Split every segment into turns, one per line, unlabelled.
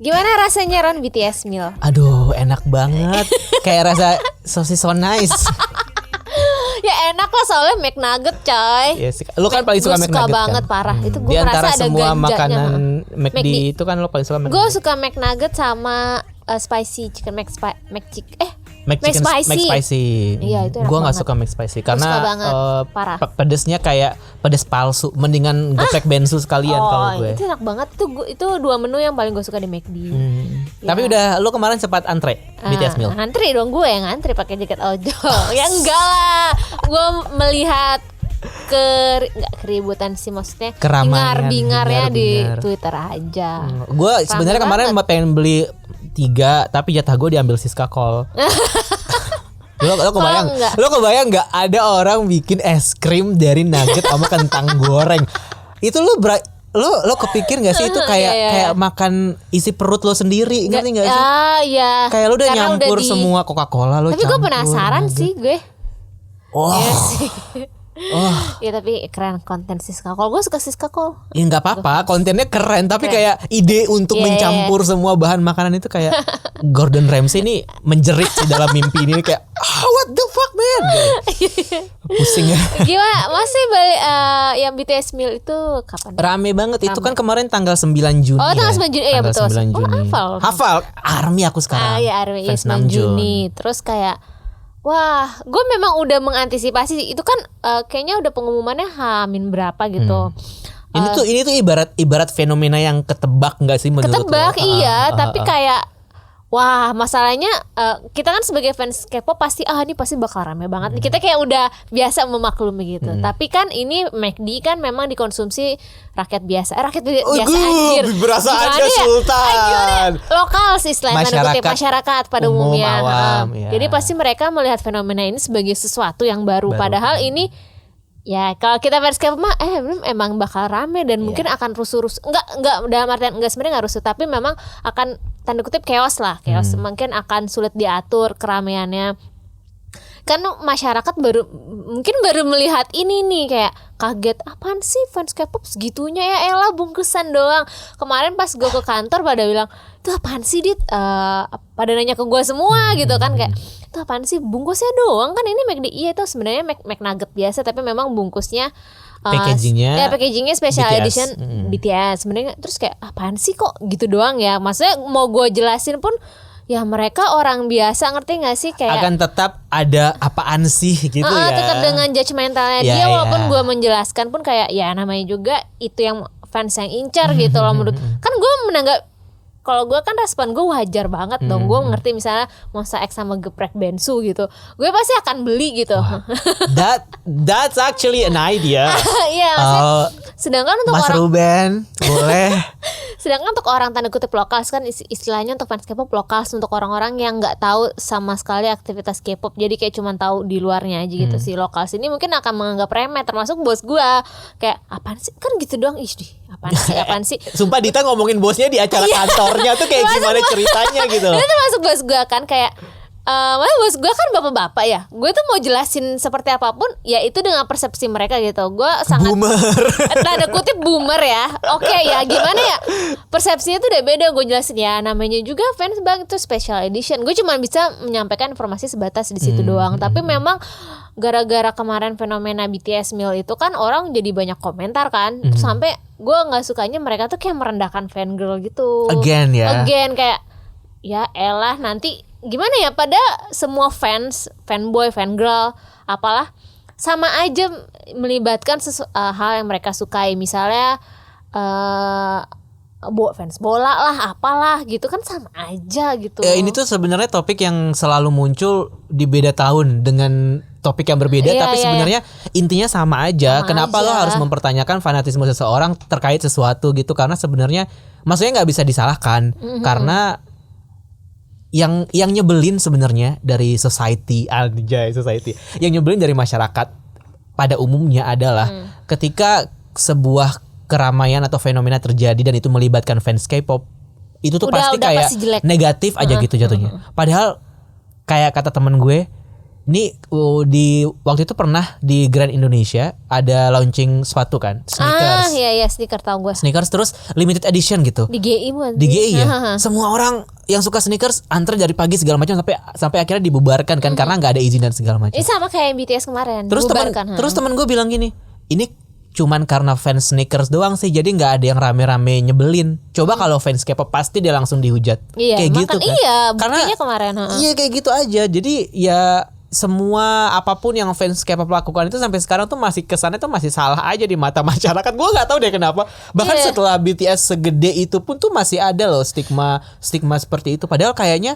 Gimana rasanya Ron BTS meal?
Aduh, enak banget. Kayak rasa sosis so nice.
Ya enak lah soalnya McNugget coy.
Iya sih. Lu kan paling suka McNugget
suka banget
kan?
parah. Itu gue
Di
merasa
antara
ada
semua
ganjanya.
makanan McD itu kan lu paling suka McNugget.
Gue suka McNugget sama spicy chicken
McSpicy.
Iya, itu enak
Gue nggak
banget.
suka McSpicy
Suka
karena
banget, parah.
pedesnya kayak pedes palsu. Mendingan geprek bensu sekalian kalau gue.
Itu enak banget. Itu dua menu yang paling gue suka di McD. Ya.
Tapi udah lu kemarin sempat antre BTS meal.
Antri dong, gue yang antri pakai jaket ojol. Ya enggak lah. Gue melihat keributan sih, maksudnya bingar-bingarnya di Twitter aja.
Gue sebenarnya kemarin pengen beli 3 tapi jatah gue diambil Siska Kol. Lo kebayang nggak ada orang bikin es krim dari nugget sama kentang goreng? Itu lo kepikir nggak sih itu kayak makan isi perut lo sendiri, ngerti nggak sih?
Iya.
Kayak lo udah nyampur semua Coca-Cola lo.
Tapi gue penasaran sih gue.
Wah.
Iya sih. Ya tapi keren konten Siska Kol. Gue suka Siska Kol.
Ya nggak apa-apa, kontennya keren. Tapi kayak ide untuk mencampur semua bahan makanan itu kayak Gordon Ramsay ini menjerit di dalam mimpi ini kayak what the fuck man. Pusing ya.
Gimana? Masih balik yang BTS meal itu kapan?
Rame banget. Itu kan kemarin tanggal 9 Juni.
Oh, tanggal 9 Juni. Iya betul.
9 Juni.
Hafal.
Army aku sekarang.
Iya, Army.
Fans
9 Juni. Terus kayak wah, gue memang udah mengantisipasi itu kan kayaknya udah pengumumannya Hamin berapa gitu.
Ini tuh ibarat fenomena yang ketebak nggak sih menurut lo?
Ketebak iya, tapi kayak wah, masalahnya kita kan sebagai fans K-pop pasti ini pasti bakal rame banget. Kita kayak udah biasa memaklumi gitu. Tapi kan ini McD kan memang dikonsumsi rakyat biasa. Biasa anjir.
Berasa aja Sultan.
Lokal sih istilahnya masyarakat pada umumnya.
Awam, ya.
Jadi pasti mereka melihat fenomena ini sebagai sesuatu yang baru. Padahal ini ya kalau kita fans K-pop mah emang bakal rame dan mungkin akan rusuh-rusuh. Enggak dalam artian sebenarnya enggak rusuh, tapi memang akan tanda kutip chaos mungkin akan sulit diatur keramaiannya. Kan masyarakat baru melihat ini nih kayak kaget, apaan sih fans K-pop segitunya ya elah bungkusan doang. Kemarin pas gue ke kantor pada bilang itu apaan sih Dit, pada nanya ke gue semua gitu kan kayak itu apaan sih bungkusnya doang kan ini McD. Iya itu sebenarnya McNugget biasa tapi memang bungkusnya packagingnya special
BTS.
edition BTS sebenarnya. Terus kayak apaan sih kok gitu doang ya, maksudnya mau gue jelasin pun ya mereka orang biasa, ngerti gak sih kayak
akan tetap ada apaan sih gitu ya.
Tetap dengan judgmentalnya dia walaupun gue menjelaskan pun kayak ya namanya juga itu yang fans yang incar gitu loh menurut. Kan gue menanggap kalau gue kan respon gue wajar banget dong. Gue ngerti misalnya Monsta X sama geprek bensu gitu, gue pasti akan beli gitu.
That's actually an idea.
Iya, sedangkan untuk
Mas
orang
Ruben boleh.
Sedangkan untuk orang tanda kutip lokal kan istilahnya untuk fans K-pop lokal untuk orang-orang yang nggak tahu sama sekali aktivitas K-pop, jadi kayak cuma tahu di luarnya aja gitu. Si lokal sini mungkin akan menganggap remeh, termasuk bos gue kayak apaan sih kan gitu doang apaan sih.
Sumpah Dita ngomongin bosnya di acara kantornya tuh kayak gimana ceritanya gitu.
Itu termasuk bos gue kan kayak bos gue kan bapak-bapak ya. Gue tuh mau jelasin seperti apapun ya itu dengan persepsi mereka gitu. Gue sangat
boomer.
Tanda kutip boomer ya. Oke ya gimana ya, persepsinya tuh udah beda. Gue jelasin ya namanya juga fans banget itu special edition. Gue cuma bisa menyampaikan informasi sebatas di situ doang. Tapi memang gara-gara kemarin fenomena BTS meal itu kan orang jadi banyak komentar kan. Terus sampai gue nggak sukanya mereka tuh kayak merendahkan fangirl gitu.
Again
kayak ya elah nanti gimana ya, pada semua fanboy, fangirl, apalah sama aja melibatkan hal yang mereka sukai. Misalnya fans bola lah, apalah gitu kan sama aja gitu.
Ini tuh sebenarnya topik yang selalu muncul di beda tahun dengan topik yang berbeda, tapi sebenarnya intinya sama aja. Kenapa lo harus mempertanyakan fanatisme seseorang terkait sesuatu gitu? Karena sebenarnya maksudnya nggak bisa disalahkan karena yang nyebelin sebenarnya dari society, yang nyebelin dari masyarakat pada umumnya adalah ketika sebuah keramaian atau fenomena terjadi dan itu melibatkan fans K-pop, itu tuh pasti kayak
pasti
negatif aja gitu jatuhnya. Padahal kayak kata temen gue, Ini di waktu itu pernah di Grand Indonesia ada launching sepatu kan, sneakers.
Iya sneaker tahu gue.
Sneakers terus limited edition gitu.
Di GI bukan?
Di GI ya. Semua orang yang suka sneakers antre dari pagi segala macam sampai akhirnya dibubarkan kan karena nggak ada izin dan segala macam.
Ini sama kayak BTS kemarin.
Terus teman gue bilang gini, ini cuman karena fans sneakers doang sih, jadi nggak ada yang rame-rame nyebelin. Coba kalau fans K-pop pasti dia langsung dihujat.
Iya,
kayak gitu kan.
Iya,
karena
kemarin.
Iya kayak gitu aja. Jadi ya semua apapun yang fans K-pop lakukan itu sampai sekarang tuh masih kesannya tuh masih salah aja di mata masyarakat. Gue nggak tahu deh kenapa. Bahkan setelah BTS segede itu pun tuh masih ada loh stigma seperti itu. Padahal kayaknya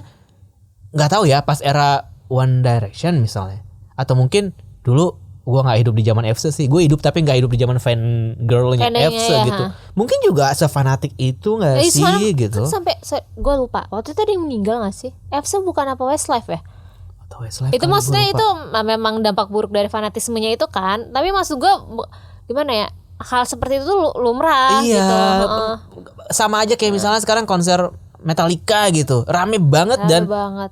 nggak tahu ya pas era One Direction misalnya, atau mungkin dulu gue nggak hidup di zaman FC sih. Gue hidup tapi nggak hidup di zaman fan girlnya FC gitu. Mungkin juga sefanatik itu nggak sih gitu.
Kan sampai gue lupa. Waktu itu ada yang meninggal nggak sih? FC bukan apa Westlife ya? Itu maksudnya itu memang dampak buruk dari fanatismenya itu kan. Tapi maksud gue gimana ya, hal seperti itu tuh lumrah gitu.
Sama aja kayak misalnya sekarang konser Metallica gitu, rame banget dan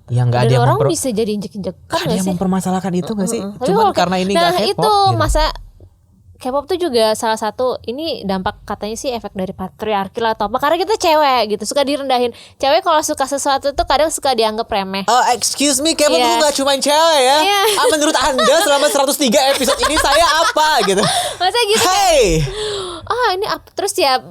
yang nggak ada yang
orang bisa jadi injek-injekan
ada yang mempermasalahkan itu nggak sih?
Cuman
karena ini nggak K-pop.
Itu gitu. Masa K-pop tuh juga salah satu ini dampak katanya sih efek dari patriarki lah atau apa, karena kita cewek gitu suka direndahin. Cewek kalau suka sesuatu tuh kadang suka dianggap remeh.
Oh excuse me, K-pop tuh gak cuma cewek ya. Menurut anda selama 103 episode ini saya apa gitu?
Masa gitu?
Hey.
Ini terus ya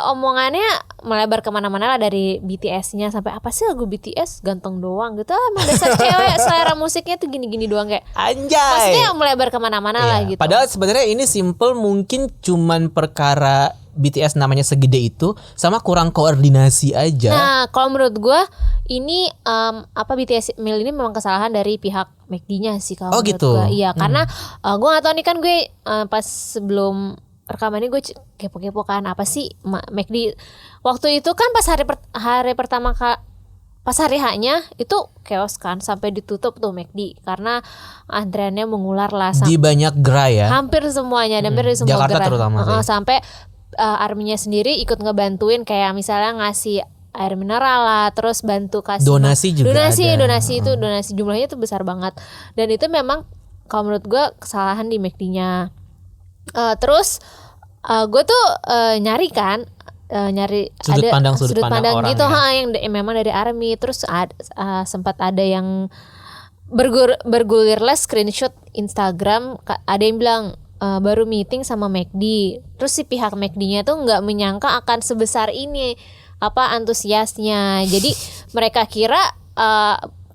omongannya melebar kemana-mana lah, dari BTS-nya sampai apa sih lagu BTS ganteng doang gitu. Emang dasar cewek selera musiknya tuh gini-gini doang kayak.
Anjay.
Maksudnya melebar kemana-mana lah gitu.
Padahal sebenarnya ini simple, mungkin cuman perkara BTS namanya segede itu sama kurang koordinasi aja.
Nah kalau menurut gue ini BTS Mil ini memang kesalahan dari pihak McD-nya sih kalau menurut
gitu.
gue. Iya karena gue nggak tahu nih kan, gue pas sebelum rekaman ini gue kepo-kepo kan apa sih McD waktu itu kan pas hari pertama pas hari H-nya itu chaos kan, sampai ditutup tuh McD karena antreannya mengular lah
di banyak gerai ya,
hampir semuanya, hampir di semua
Jakarta
gerai
terutama
sampai arminya sendiri ikut ngebantuin kayak misalnya ngasih air mineral lah, terus bantu kasih
donasi juga
donasi itu donasi jumlahnya tuh besar banget, dan itu memang kalau menurut gue kesalahan di McD-nya. Terus gue tuh nyari
sudut pandang
gitu yang memang dari ARMY. Terus sempat ada yang bergulirlah screenshot Instagram, ada yang bilang baru meeting sama McD. Terus si pihak McD-nya tuh nggak menyangka akan sebesar ini antusiasnya. Jadi mereka kira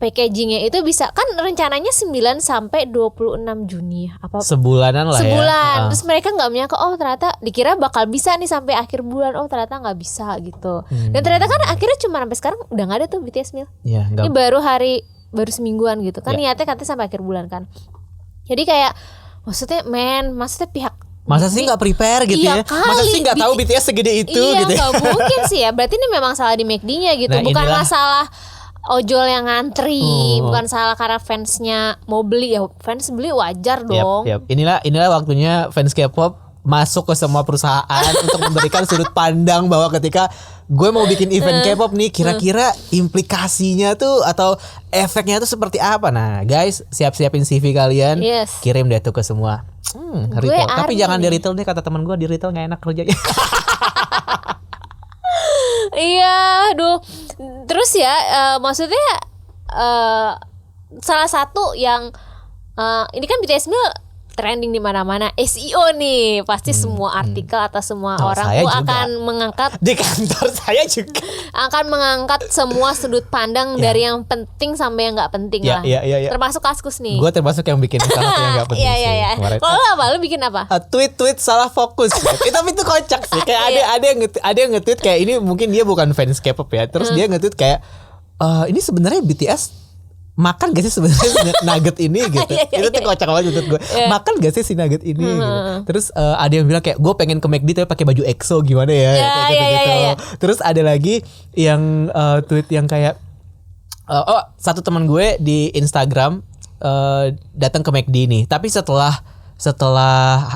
packagingnya itu bisa kan rencananya 9 sampai 26 Juni apa
sebulanan lah
ya. Terus mereka nggak menyangka ternyata dikira bakal bisa nih sampai akhir bulan, ternyata nggak bisa gitu. Dan ternyata kan akhirnya cuma sampai sekarang udah nggak ada tuh BTS Mil. Ini baru semingguan gitu kan, niatnya katanya sampai akhir bulan kan. Jadi kayak maksudnya pihak
masa sih nggak prepare gitu ya? Masa sih nggak tahu BTS segede itu gitu?
Iya nggak mungkin sih ya. Berarti ini memang salah di McD-nya gitu. Bukan masalah ojol yang ngantri, bukan salah karena fansnya mau beli ya. Fans beli wajar dong.
Inilah waktunya fans K-pop masuk ke semua perusahaan untuk memberikan sudut pandang bahwa ketika gue mau bikin event K-pop nih, kira-kira implikasinya tuh atau efeknya tuh seperti apa. Nah guys, siap-siapin CV kalian, kirim deh tuh ke semua retail. Tapi jangan di retail deh, kata teman gue, di retail gak enak kerjanya.
Iya, aduh. Terus ya, maksudnya salah satu yang ini kan BTS Mil trending di mana-mana, SEO nih, pasti semua artikel atau semua orang tuh akan mengangkat
di kantor saya juga
akan mengangkat semua sudut pandang dari yang penting sampai yang nggak penting lah. Termasuk Kaskus nih.
Gue termasuk yang bikin salah yang nggak penting sih.
Kalau lu bikin apa?
Tweet salah fokus. Tapi itu kocak sih. Kayak ada yang nge-tweet kayak ini, mungkin dia bukan fans K-pop ya. Terus dia nge-tweet kayak ini sebenarnya BTS makan gak sih sebenarnya nugget ini gitu. Itu tuh kocak banget menurut gue. Makan gak sih si nugget ini gitu. Terus ada yang bilang kayak gue pengen ke McD tapi pakai baju EXO gimana ya, gitu. Terus ada lagi yang tweet yang kayak satu teman gue di Instagram datang ke McD nih, tapi setelah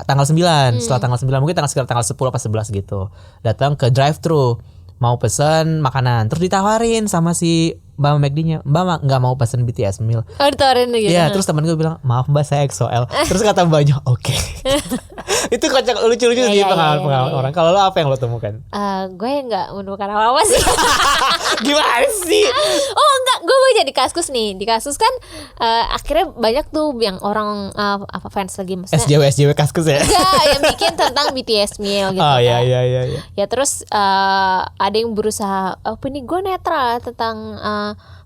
tanggal 9, setelah tanggal 9 mungkin sekitar tanggal 10 apa 11 gitu. Datang ke drive-thru mau pesen makanan, terus ditawarin sama si Mbak McD-nya, Mbak nggak mau pesen BTS meal.
Oh ditawarin gitu.
Iya, terus temen gue bilang maaf Mbak saya XOL. Terus kata Mbaknya oke. Itu kocak lucu-lucu sih pengalaman orang. Kalau lo apa yang lo temukan?
Gue nggak menemukan apa-apa sih.
Gimana sih?
Oh enggak, gue baca di Kaskus nih. Di Kaskus kan akhirnya banyak tuh yang orang apa fans lagi maksudnya.
SJW Kaskus ya?
Enggak, yang bikin tentang BTS meal gitu.
Oh iya.
Ya terus ada yang berusaha opini gue netral tentang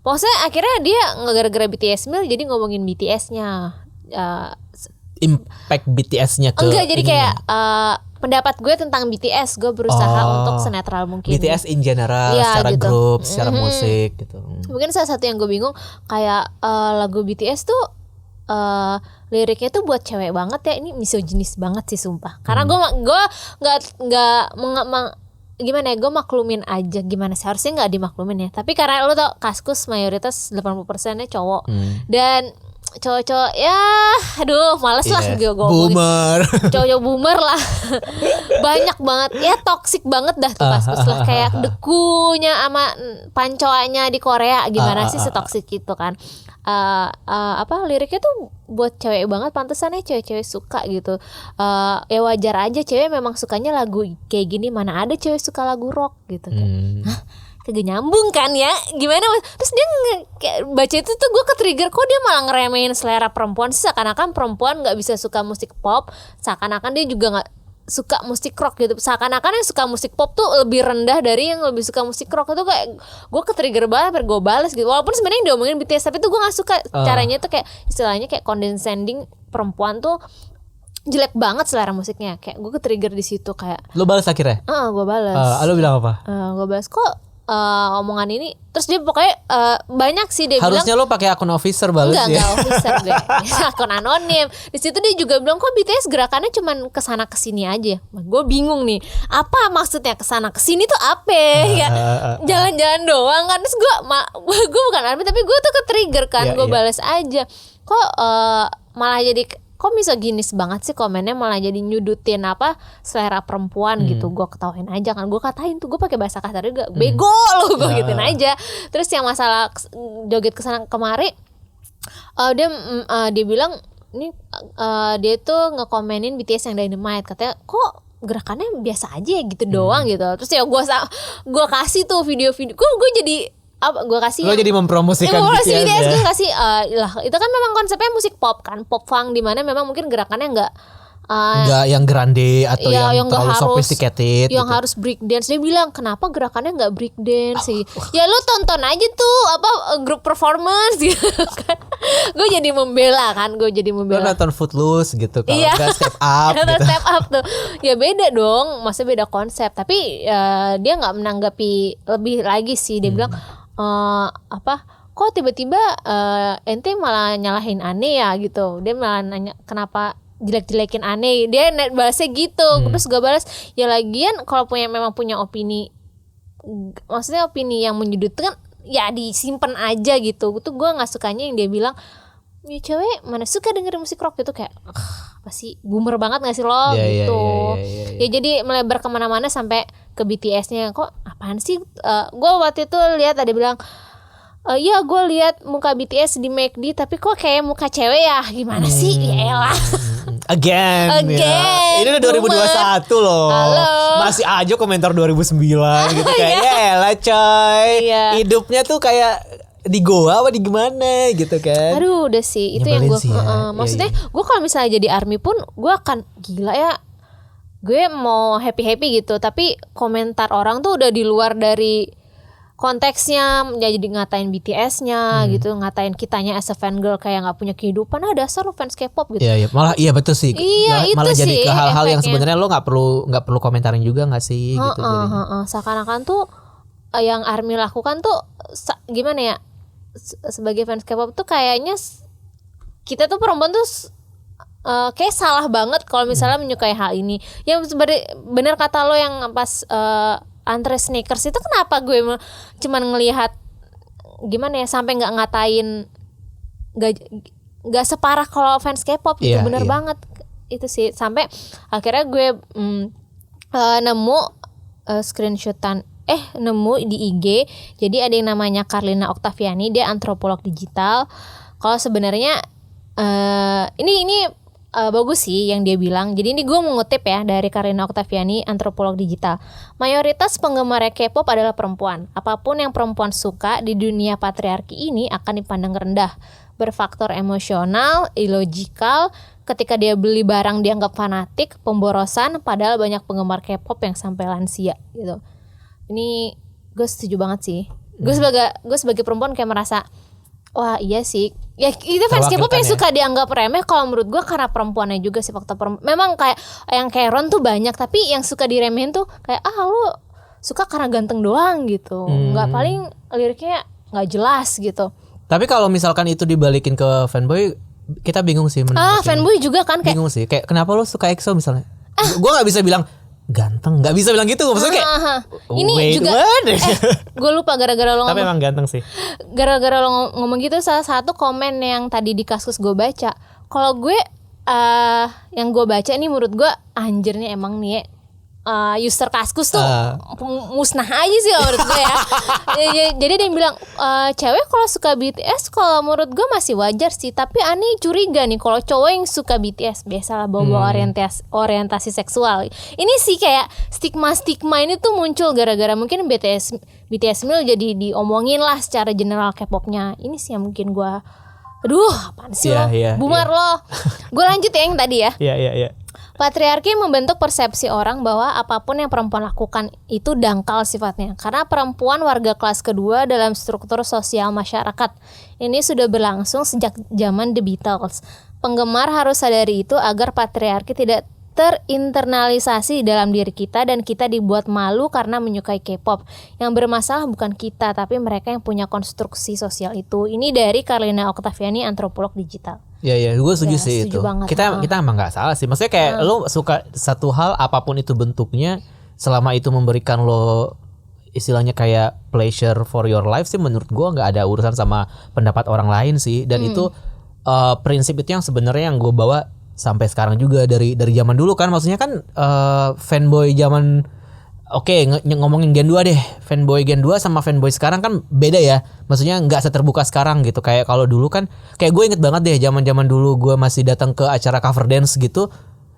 maksudnya akhirnya dia gara-gara BTS meal jadi ngomongin BTS-nya.
Impact BTS-nya ke
enggak, jadi
ininya.
kayak pendapat gue tentang BTS gue berusaha untuk senetral mungkin.
BTS in general,
ya,
secara
gitu.
grup, secara musik gitu.
Mungkin salah satu yang gue bingung kayak lagu BTS tuh liriknya tuh buat cewek banget ya, ini misoginis banget sih sumpah. Karena gue nggak gimana ya, gue maklumin aja gimana sih, harusnya nggak dimaklumin ya, tapi karena lo tau Kaskus mayoritas 80%-nya cowok dan cowok-cowok ya aduh males lah gue
boomer.
Cowok-cowok boomer lah banyak banget ya, toxic banget dah tuh Kaskus lah, kayak dekunya sama pancoanya di Korea gimana sih setoksik itu kan. Liriknya tuh buat cewek banget, pantesannya cewek-cewek suka gitu. Ya wajar aja, cewek memang sukanya lagu kayak gini, mana ada cewek suka lagu rock gitu kan. Hah? Kagak nyambung kan ya, gimana? Terus dia baca itu tuh gue ke-trigger, kok dia malah ngeremehin selera perempuan sih, seakan-akan perempuan gak bisa suka musik pop, seakan-akan dia juga gak suka musik rock gitu, seakan-akan yang suka musik pop tuh lebih rendah dari yang lebih suka musik rock. Itu kayak gue ke-trigger banget, gue bales gitu, walaupun sebenarnya diomongin BTS, tapi tuh gue gak suka caranya tuh kayak istilahnya kayak condescending, perempuan tuh jelek banget selera musiknya, kayak gue ke-trigger di situ kayak.
Lo balas akhirnya?
Gue balas.
Lo bilang apa?
Gue balas kok omongan ini, terus dia pokoknya banyak sih dia
harusnya
bilang,
lo pakai akun officer balas ya.
enggak officer gue akun anonim. Di situ dia juga bilang kok BTS gerakannya cuman kesana kesini aja. Gue bingung nih, apa maksudnya kesana kesini tuh apa ya? Jalan-jalan doang kan. Terus gue bukan army tapi gue tuh ke-trigger kan. Gue balas aja, kok malah jadi kok misoginis banget sih komennya, malah jadi nyudutin selera perempuan gitu. Gue ketawain aja kan, gue katain tuh, gue pakai bahasa kasar juga, bego lo, gue gituin aja. Terus yang masalah joget kesana kemari, dia bilang ini dia tuh ngekomenin BTS yang Dynamite, katanya kok gerakannya biasa aja gitu doang gitu. Terus ya gue kasih tuh video-video, gue jadi gue kasih
lo jadi mempromosikan BTS ya.
Gue kasih lah itu kan memang konsepnya musik pop kan, pop funk, di mana memang mungkin gerakannya nggak
yang grande atau yang terlalu sophisticated
yang
gitu.
Harus break dance. Dia bilang kenapa gerakannya nggak break dance sih? Ya lo tonton aja tuh grup performance gitu kan. Gue jadi membela kan, lo
nonton Footloose gitu, kalau nggak Step Up gitu.
Step Up tuh ya beda dong, maksudnya beda konsep. Tapi dia nggak menanggapi lebih lagi sih. Dia bilang kok tiba-tiba ente malah nyalahin Ane ya gitu. Dia malah nanya kenapa jelek-jelekin Ane, dia balasnya gitu. Terus gue balas, ya lagian kalau memang punya opini, maksudnya opini yang menyudutkan ya disimpan aja gitu. Itu gue nggak sukanya yang dia bilang, ya cewek mana suka dengerin musik rock gitu, kayak apa sih, boomer banget nggak sih lo gitu. Ya jadi melebar kemana-mana sampai ke BTS-nya. Kok apaan sih? Gue waktu itu lihat ada bilang, iya gue lihat muka BTS di McD tapi kok kayak muka cewek ya, gimana sih? Ya elah.
Again. Ya. Ini udah 2021 loh.
Halo.
Masih aja komentar 2009 gitu kayak ya elah coy. Hidupnya tuh kayak di goa apa di gimana gitu kan.
Aduh udah sih, itu yang gue maksudnya gue kalau misalnya jadi ARMY pun gue akan gila ya, gue mau happy gitu, tapi komentar orang tuh udah di luar dari konteksnya, jadi ngatain BTS-nya gitu, ngatain kitanya as a fan girl kayak nggak punya kehidupan. Dasar lo fans K-pop gitu.
Iya, malah iya betul sih. Malah
itu
jadi
sih
ke hal-hal yang
efeknya.
sebenarnya lo nggak perlu komentarin juga nggak sih gitu.
Seakan-akan tuh yang ARMY lakukan tuh gimana ya, sebagai fans K-pop tuh kayaknya kita tuh perempuan tuh kayak salah banget kalau misalnya menyukai hal ini. Yang bener kata lo yang pas antre sneakers itu, kenapa gue cuman ngelihat gimana ya, sampai nggak ngatain, nggak separah kalau fans K-pop gitu. Bener banget itu sih, sampai akhirnya gue nemu screenshotan nemu di IG. Jadi ada yang namanya Carlina Octaviani, dia antropolog digital. Kalau sebenarnya ini bagus sih yang dia bilang. Jadi ini gue mengutip ya dari Carlina Octaviani, antropolog digital. Mayoritas penggemar K-pop adalah perempuan. Apapun yang perempuan suka di dunia patriarki ini akan dipandang rendah. Berfaktor emosional, illogical. Ketika dia beli barang dianggap fanatik, pemborosan. Padahal banyak penggemar K-pop yang sampai lansia gitu. Ini gue setuju banget sih. Gue sebagai perempuan kayak merasa, wah iya sih. Ya itu fans K-pop yang suka dianggap remeh. Kalau menurut gue karena perempuannya juga sih, faktor perempuan. Memang kayak yang kayak Ron tuh banyak, tapi yang suka diremehin tuh kayak lu suka karena ganteng doang gitu. Nggak, paling liriknya nggak jelas gitu.
Tapi kalau misalkan itu dibalikin ke fanboy, kita bingung sih.
Fanboy juga kan kayak
bingung sih. Kayak kenapa lo suka EXO misalnya? Gue nggak bisa bilang ganteng, nggak bisa bilang gitu. Maksudnya kayak
ini juga gue lupa gara-gara lo
tapi emang ganteng sih.
Gara-gara lo ngomong gitu, salah satu komen yang tadi di Kaskus gue baca, kalau gue yang gue baca ini menurut gue anjirnya emang nih user Kaskus tuh musnah aja sih menurut gue ya. Jadi dia bilang cewek kalau suka BTS kalau menurut gue masih wajar sih, tapi aneh curiga nih kalau cowok yang suka BTS biasalah bawa orientasi seksual. Ini sih kayak stigma ini tuh muncul gara-gara mungkin BTS Mil jadi diomongin lah secara general K-popnya. Ini sih yang mungkin gue apaan sih lo bumar lo. Gue lanjut ya yang tadi ya.
Iya.
Patriarki membentuk persepsi orang bahwa apapun yang perempuan lakukan itu dangkal sifatnya. Karena perempuan warga kelas kedua dalam struktur sosial masyarakat. Ini sudah berlangsung sejak zaman The Beatles. Penggemar harus sadari itu agar patriarki tidak terinternalisasi dalam diri kita dan kita dibuat malu karena menyukai K-pop. Yang bermasalah bukan kita, tapi mereka yang punya konstruksi sosial itu. Ini dari Carlina Octaviani, antropolog digital.
Iya, gue setuju sih itu.
Banget.
Kita emang nggak salah sih. Maksudnya kayak lo suka satu hal apapun itu bentuknya, selama itu memberikan lo istilahnya kayak pleasure for your life sih, menurut gue nggak ada urusan sama pendapat orang lain sih. Dan itu prinsip itu yang sebenarnya yang gue bawa sampai sekarang juga dari zaman dulu kan. Maksudnya kan fanboy zaman ngomongin Gen 2 deh. Fanboy Gen 2 sama fanboy sekarang kan beda ya. Maksudnya nggak seterbuka sekarang gitu. Kayak kalau dulu kan, kayak gue inget banget deh zaman dulu gue masih datang ke acara cover dance gitu.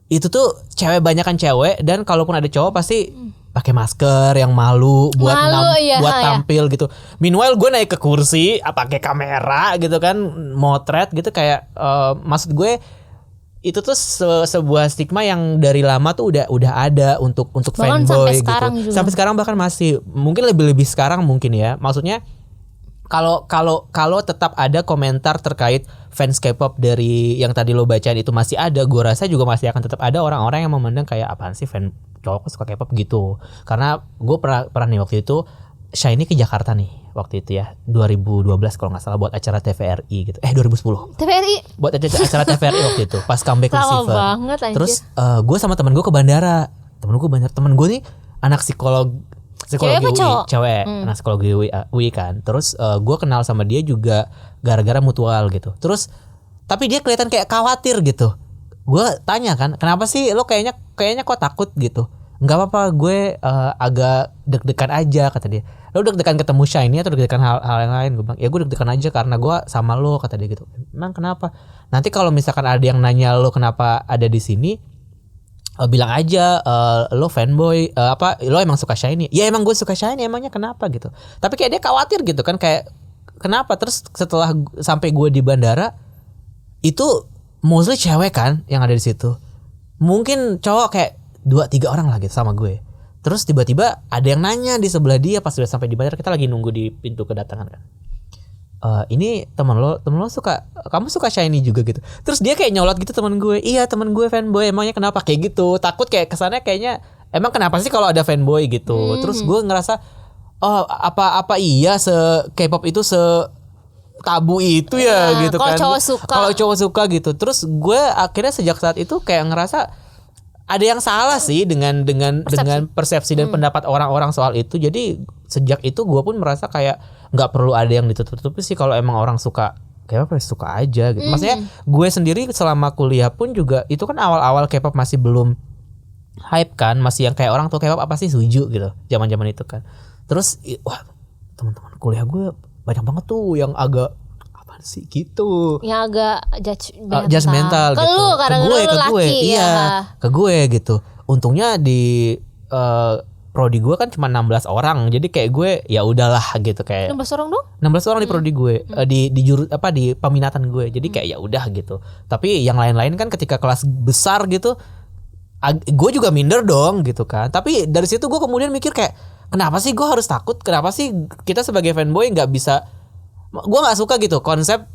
Itu tuh cewek banyakan cewek, dan kalaupun ada cowok pasti pakai masker yang malu buat tampil gitu. Meanwhile gue naik ke kursi, pakai kamera gitu kan, motret gitu kayak maksud gue itu tuh sebuah stigma yang dari lama tuh udah ada untuk
bahkan
fanboy
sampai sekarang
gitu.
Juga.
Sampai sekarang bahkan masih, mungkin lebih sekarang mungkin ya. Maksudnya kalau tetap ada komentar terkait fans K-pop dari yang tadi lo bacain itu masih ada, gue rasa juga masih akan tetap ada orang-orang yang memandang kayak apaan sih fan cowok suka K-pop gitu. Karena gue pernah nih waktu itu Shiny ke Jakarta nih waktu itu ya 2012 kalau nggak salah buat acara TVRI gitu 2010
TVRI
buat acara TVRI waktu itu pas comeback receiver. Terus gue sama temen gue ke bandara. Temen gue nih anak psikologi UI, cewek anak psikologi UI kan. Terus gue kenal sama dia juga gara-gara mutual gitu. Terus tapi dia kelihatan kayak khawatir gitu. Gue tanya kan, kenapa sih lo kayaknya kok takut gitu? Nggak apa-apa, gue agak deg-degan aja kata dia. Lo deg-degan ketemu Shiny atau deg-degan hal yang lain? Gue bilang ya gue deg-degan aja karena gue sama lo, kata dia gitu. Emang kenapa? Nanti kalau misalkan ada yang nanya lo kenapa ada di sini, bilang aja lo fanboy, lo emang suka Shiny? Ya emang gue suka Shiny, emangnya kenapa gitu. Tapi kayak dia khawatir gitu kan, kayak kenapa? Terus setelah sampai gue di bandara itu mostly cewek kan yang ada di situ. Mungkin cowok kayak 2-3 orang lah gitu sama gue. Terus tiba-tiba ada yang nanya di sebelah dia pas sudah sampai di bandara, kita lagi nunggu di pintu kedatangan kan. Ini teman lo kamu suka Shiny juga gitu. Terus dia kayak nyolot gitu teman gue. Iya teman gue fanboy, emangnya kenapa kayak gitu. Takut kayak kesannya kayaknya emang kenapa sih kalau ada fanboy gitu. Terus gue ngerasa apa iya K-pop itu tabu itu ya gitu kan. Kalau cowok suka gitu. Terus gue akhirnya sejak saat itu kayak ngerasa ada yang salah sih dengan persepsi dan pendapat orang-orang soal itu. Jadi sejak itu gue pun merasa kayak nggak perlu ada yang ditutup-tutupi sih. Kalau emang orang suka K-pop suka aja gitu. Maksudnya gue sendiri selama kuliah pun juga itu kan awal-awal K-pop masih belum hype kan, masih yang kayak orang tuh K-pop apa sih Suju gitu zaman-zaman itu kan. Terus wah, teman-teman kuliah gue banyak banget tuh yang agak apa sih gitu.
Yang agak
judgmental
ke
gitu.
lu karena lu laki
iya,
ya.
Ke gue gitu. Untungnya di prodi gue kan cuma 16 orang. Jadi kayak gue ya udahlah gitu kayak
16 orang dong?
16 orang di prodi gue, di peminatan gue. Jadi kayak ya udah gitu. Tapi yang lain-lain kan ketika kelas besar gitu, gue juga minder dong gitu kan. Tapi dari situ gue kemudian mikir kayak kenapa sih gue harus takut? Kenapa sih kita sebagai fanboy nggak bisa? Gue nggak suka gitu konsep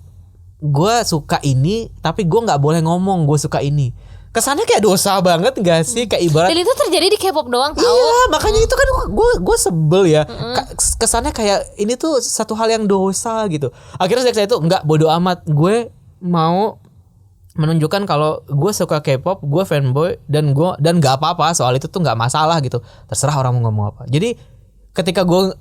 gue suka ini, tapi gue nggak boleh ngomong gue suka ini. Kesannya kayak dosa banget gak sih? Kayak ibarat.
Dan itu terjadi di K-pop doang tau.
Iya, makanya itu kan gue sebel ya. Kesannya kayak ini tuh satu hal yang dosa gitu. Akhirnya sejak saya itu enggak, bodo amat. Gue mau menunjukkan kalau gue suka K-pop, gue fanboy dan nggak apa-apa soal itu tuh nggak masalah gitu. Terserah orang mau ngomong apa. Jadi ketika gue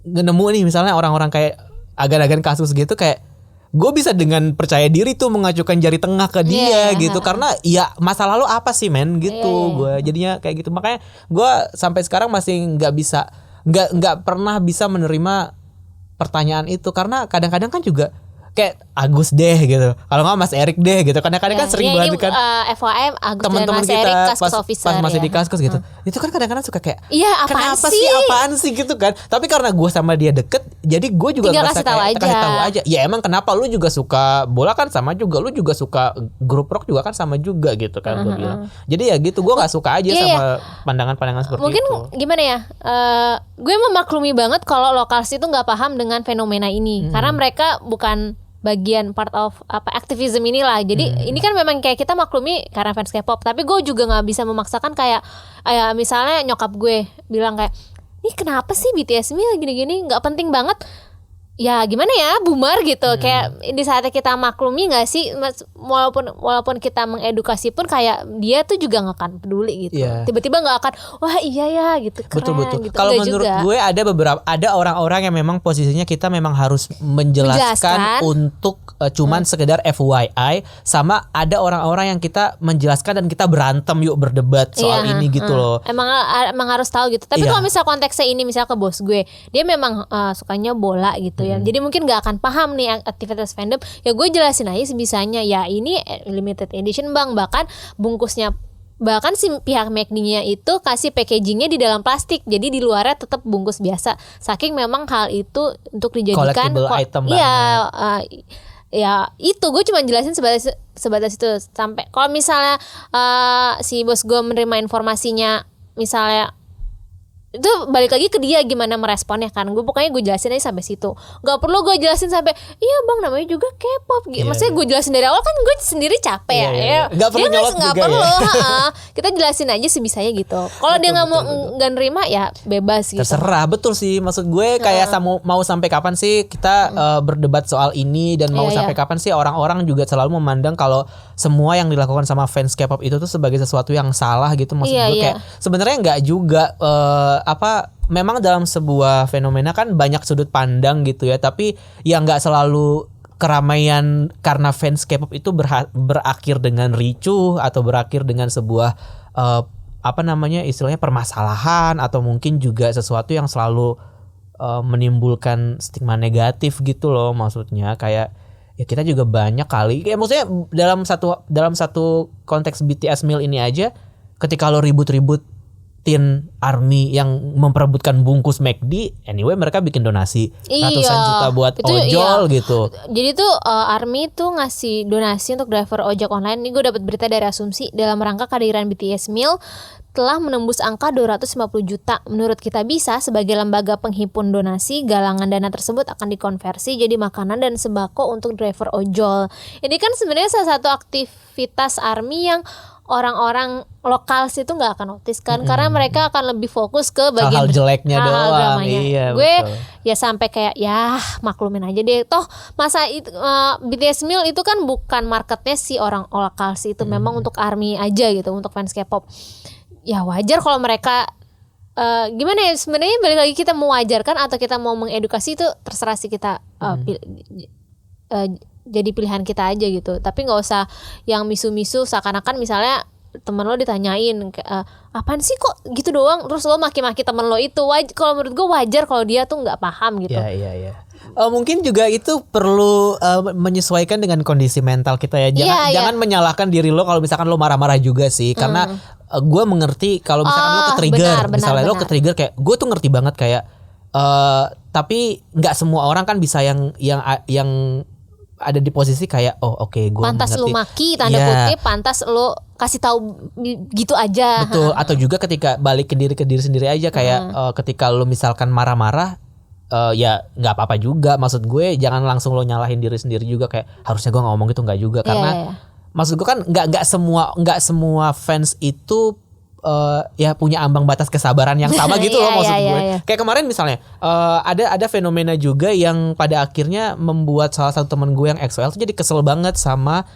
nemu nih misalnya orang-orang kayak agan-agan kasus gitu kayak gue bisa dengan percaya diri tuh mengajukan jari tengah ke dia gitu karena ya masa lalu apa sih men gitu. Gue jadinya kayak gitu, makanya gue sampai sekarang masih nggak pernah bisa menerima pertanyaan itu karena kadang-kadang kan juga kayak Agus deh gitu, kalau nggak Mas Erik deh gitu. Kadang-kadang kan sering banget kan
FYM Agus
teman-teman
dan Mas
kita
Erik Kaskus Officer
pas masih di Kaskus gitu. Itu kan kadang-kadang suka kayak apaan sih gitu kan. Tapi karena gue sama dia deket, jadi gue juga
ngerasa
kasih tahu aja. Ya emang kenapa lu juga suka bola kan sama juga, lu juga suka grup rock juga kan sama juga gitu kan gue bilang. Jadi ya gitu, gue nggak suka aja sama pandangan-pandangan seperti
mungkin
itu.
Mungkin gimana ya? Gue memaklumi banget kalau lokals itu nggak paham dengan fenomena ini karena mereka bukan bagian part of aktivisme inilah. Jadi ini kan memang kayak kita maklumi karena fans K-pop, tapi gue juga nggak bisa memaksakan kayak misalnya nyokap gue bilang kayak ini kenapa sih BTS ini gini-gini nggak penting banget. Ya gimana ya, boomer gitu. Kayak di saatnya kita maklumi gak sih, walaupun kita mengedukasi pun kayak dia tuh juga gak akan peduli gitu. Tiba-tiba gak akan wah iya ya gitu, keren.
Betul.
Gitu.
Kalau menurut gue ada orang-orang yang memang posisinya kita memang harus menjelaskan untuk cuman sekedar FYI, sama ada orang-orang yang kita menjelaskan dan kita berantem yuk berdebat soal ini gitu loh.
Emang harus tahu gitu. Tapi kalau misal konteksnya ini misal ke bos gue, dia memang sukanya bola gitu ya. Jadi mungkin gak akan paham nih aktivitas fandom. Ya gue jelasin aja sebisanya. Ya ini limited edition bang. Bahkan bungkusnya, bahkan si pihak McD-nya itu kasih packagingnya di dalam plastik. Jadi di luarnya tetap bungkus biasa. Saking memang hal itu untuk dijadikan
collectible item banget.
Ya itu gue cuma jelasin sebatas itu. Sampai kalau misalnya si bos gue menerima informasinya misalnya, itu balik lagi ke dia gimana meresponnya kan. Pokoknya gue jelasin aja sampai situ. Gak perlu gue jelasin sampai iya bang namanya juga K-pop. Maksudnya gue jelasin dari awal kan gue sendiri capek ya.
Gak perlu nyolot juga
perlu, ya. Kita jelasin aja sebisanya gitu. Kalau dia nggak mau nggak nerima ya bebas gitu.
Terserah, betul sih. Maksud gue kayak mau sampai kapan sih kita berdebat soal ini, dan mau sampai kapan sih orang-orang juga selalu memandang kalau semua yang dilakukan sama fans K-pop itu tuh sebagai sesuatu yang salah gitu. Maksud gue kayak sebenarnya nggak juga. Memang dalam sebuah fenomena kan banyak sudut pandang gitu ya, tapi yang nggak selalu keramaian karena fans K-pop itu berakhir dengan ricuh atau berakhir dengan sebuah istilahnya permasalahan, atau mungkin juga sesuatu yang selalu menimbulkan stigma negatif gitu loh. Maksudnya kayak ya kita juga banyak kali kayak maksudnya dalam satu konteks BTS Meal ini aja, ketika lo ribut-ribut ARMY yang memperebutkan bungkus McD, anyway mereka bikin donasi ratusan juta buat itu, ojol gitu.
Jadi tuh ARMY tuh ngasih donasi untuk driver ojek online. Ini gue dapat berita dari Asumsi, dalam rangka kehadiran BTS Meal telah menembus angka 250 juta. Menurut Kitabisa, sebagai lembaga penghimpun donasi, galangan dana tersebut akan dikonversi jadi makanan dan sembako untuk driver ojol. Ini kan sebenarnya salah satu aktivitas ARMY yang orang-orang lokal situ nggak akan notice kan, karena mereka akan lebih fokus ke bagian
hal-hal jeleknya doang. Iya,
gue
betul.
Ya sampai kayak ya maklumin aja deh. Toh masa itu BTS Meal itu kan bukan marketnya si orang lokal sih, itu memang untuk ARMY aja gitu, untuk fans K-pop. Ya wajar kalau mereka gimana ya, sebenarnya balik lagi kita mau wajarkan atau kita mau mengedukasi itu terserah sih kita jadi pilihan kita aja gitu. Tapi nggak usah yang misu-misu seakan-akan misalnya teman lo ditanyain apaan sih kok gitu doang, terus lo maki-maki teman lo itu, kalau menurut gue wajar kalau dia tuh nggak paham gitu.
Iya. Mungkin juga itu perlu menyesuaikan dengan kondisi mental kita ya. Jangan menyalahkan diri lo kalau misalkan lo marah-marah juga sih, karena gue mengerti kalau misalkan lo ke-trigger, misalnya lo ke-trigger kayak gue tuh ngerti banget kayak tapi nggak semua orang kan bisa yang ada di posisi kayak oke, gue
pantas
mengerti.
lo maki tanda kutip, pantas lo kasih tahu gitu aja.
Betul. Atau juga ketika balik ke diri sendiri aja kayak ketika lo misalkan marah-marah ya nggak apa-apa juga. Maksud gue jangan langsung lo nyalahin diri sendiri juga kayak harusnya gue ngomong gitu, nggak juga, karena maksud gue kan nggak semua fans itu ya punya ambang batas kesabaran yang sama gitu loh maksud gue. Kayak kemarin misalnya ada fenomena juga yang pada akhirnya membuat salah satu teman gue yang EXO-L tuh jadi kesel banget sama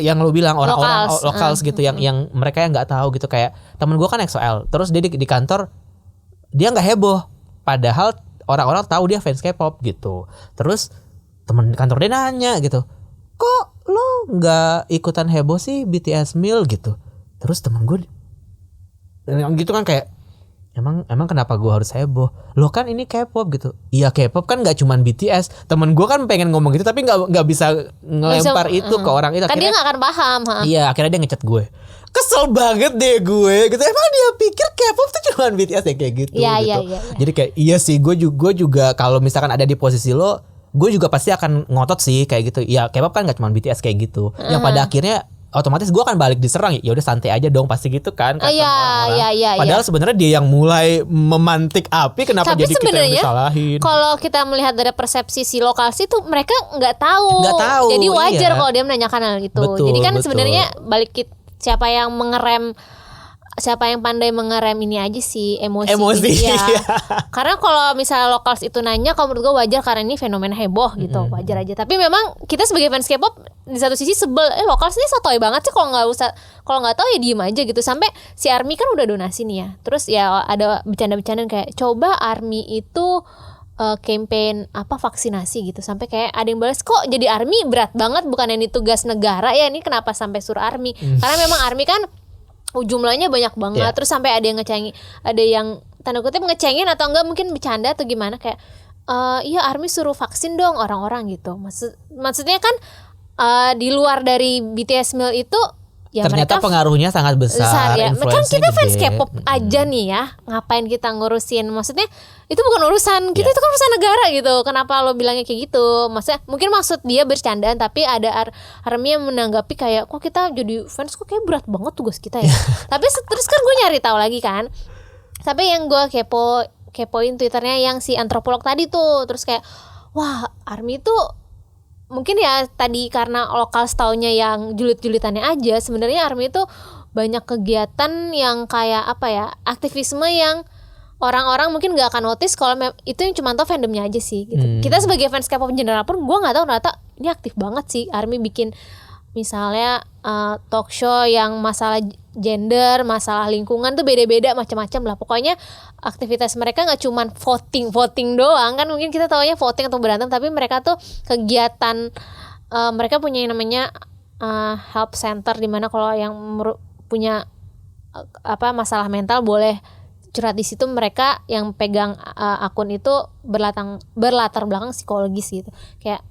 yang lo bilang orang-orang locals gitu yang mereka yang nggak tahu gitu. Kayak temen gue kan EXO-L, terus dia di kantor dia nggak heboh, padahal orang-orang tahu dia fans K-pop gitu. Terus temen kantor dia nanya gitu, kok lo nggak ikutan heboh sih BTS Meal gitu. Terus temen gue gitu kan kayak emang kenapa gue harus heboh? Lo kan ini K-pop gitu. Iya, K-pop kan nggak cuman BTS. Temen gue kan pengen ngomong gitu tapi nggak bisa ngelempar itu ke orang itu.
Kan
akhirnya,
dia nggak akan paham.
Iya, akhirnya dia ngechat gue. Kesel banget deh gue gitu. Emang dia pikir K-pop tuh cuman BTS ya kayak gitu.
Iya.
Jadi kayak iya sih, gue juga kalau misalkan ada di posisi lo, gue juga pasti akan ngotot sih kayak gitu. Ya K-pop kan nggak cuman BTS kayak gitu. Yang pada akhirnya otomatis gue akan balik diserang. Ya udah santai aja dong pasti gitu kan.
Iya.
Padahal sebenarnya dia yang mulai memantik api. Kenapa
tapi
jadi kita yang disalahin?
Kalau kita melihat dari persepsi si lokal sih tuh mereka nggak tahu. Jadi wajar kalau dia menanyakan hal itu. Jadi kan sebenarnya balik siapa yang pandai mengerem ini aja sih emosi. Ya. Karena kalau misalnya lokals itu nanya, kalau menurut gue wajar karena ini fenomena heboh gitu, wajar aja. Tapi memang kita sebagai fans K-pop di satu sisi sebel, lokals ini sotoy banget sih kalau nggak tahu ya diem aja gitu. Sampai si ARMY kan udah donasi nih ya, terus ya ada bercanda-bercandaan kayak coba ARMY itu campaign vaksinasi gitu, sampai kayak ada yang balas kok jadi ARMY berat banget, bukan ini tugas negara ya, ini kenapa sampai suruh ARMY? Karena memang ARMY kan jumlahnya banyak banget, terus sampai ada yang ngecengin, ada yang tanda kutip ngecengin atau enggak mungkin bercanda atau gimana kayak iya ARMY suruh vaksin dong orang-orang gitu. Maksudnya kan di luar dari BTS Meal itu ya
ternyata
mereka
pengaruhnya sangat besar
ya. Kan kita fans K-pop aja nih ya, ngapain kita ngurusin, maksudnya itu bukan urusan kita, itu kan urusan negara gitu. Kenapa lo bilangnya kayak gitu? Maksudnya mungkin maksud dia bercandaan, tapi ada ARMY yang menanggapi kayak kok kita jadi fans kok kayak berat banget tugas kita ya. Tapi terus kan gue nyari tahu lagi kan, sampai yang gue kepoin Twitternya yang si antropolog tadi tuh, terus kayak wah ARMY tuh mungkin ya tadi karena lokal taunya yang julit-julitannya aja, sebenarnya ARMY itu banyak kegiatan yang kayak aktivisme yang orang-orang mungkin gak akan notice kalau itu yang cuma tau fandomnya aja sih gitu. Kita sebagai fans K-pop general pun gue gak tahu ternyata ini aktif banget sih ARMY bikin misalnya talk show yang masalah gender, masalah lingkungan tuh beda-beda macam-macam lah. Pokoknya aktivitas mereka nggak cuman voting doang kan, mungkin kita taunya voting atau berantem, tapi mereka tuh kegiatan mereka punya yang namanya help center, di mana kalau yang punya masalah mental boleh curhat di situ. Mereka yang pegang akun itu berlatar belakang psikologis gitu. Kayak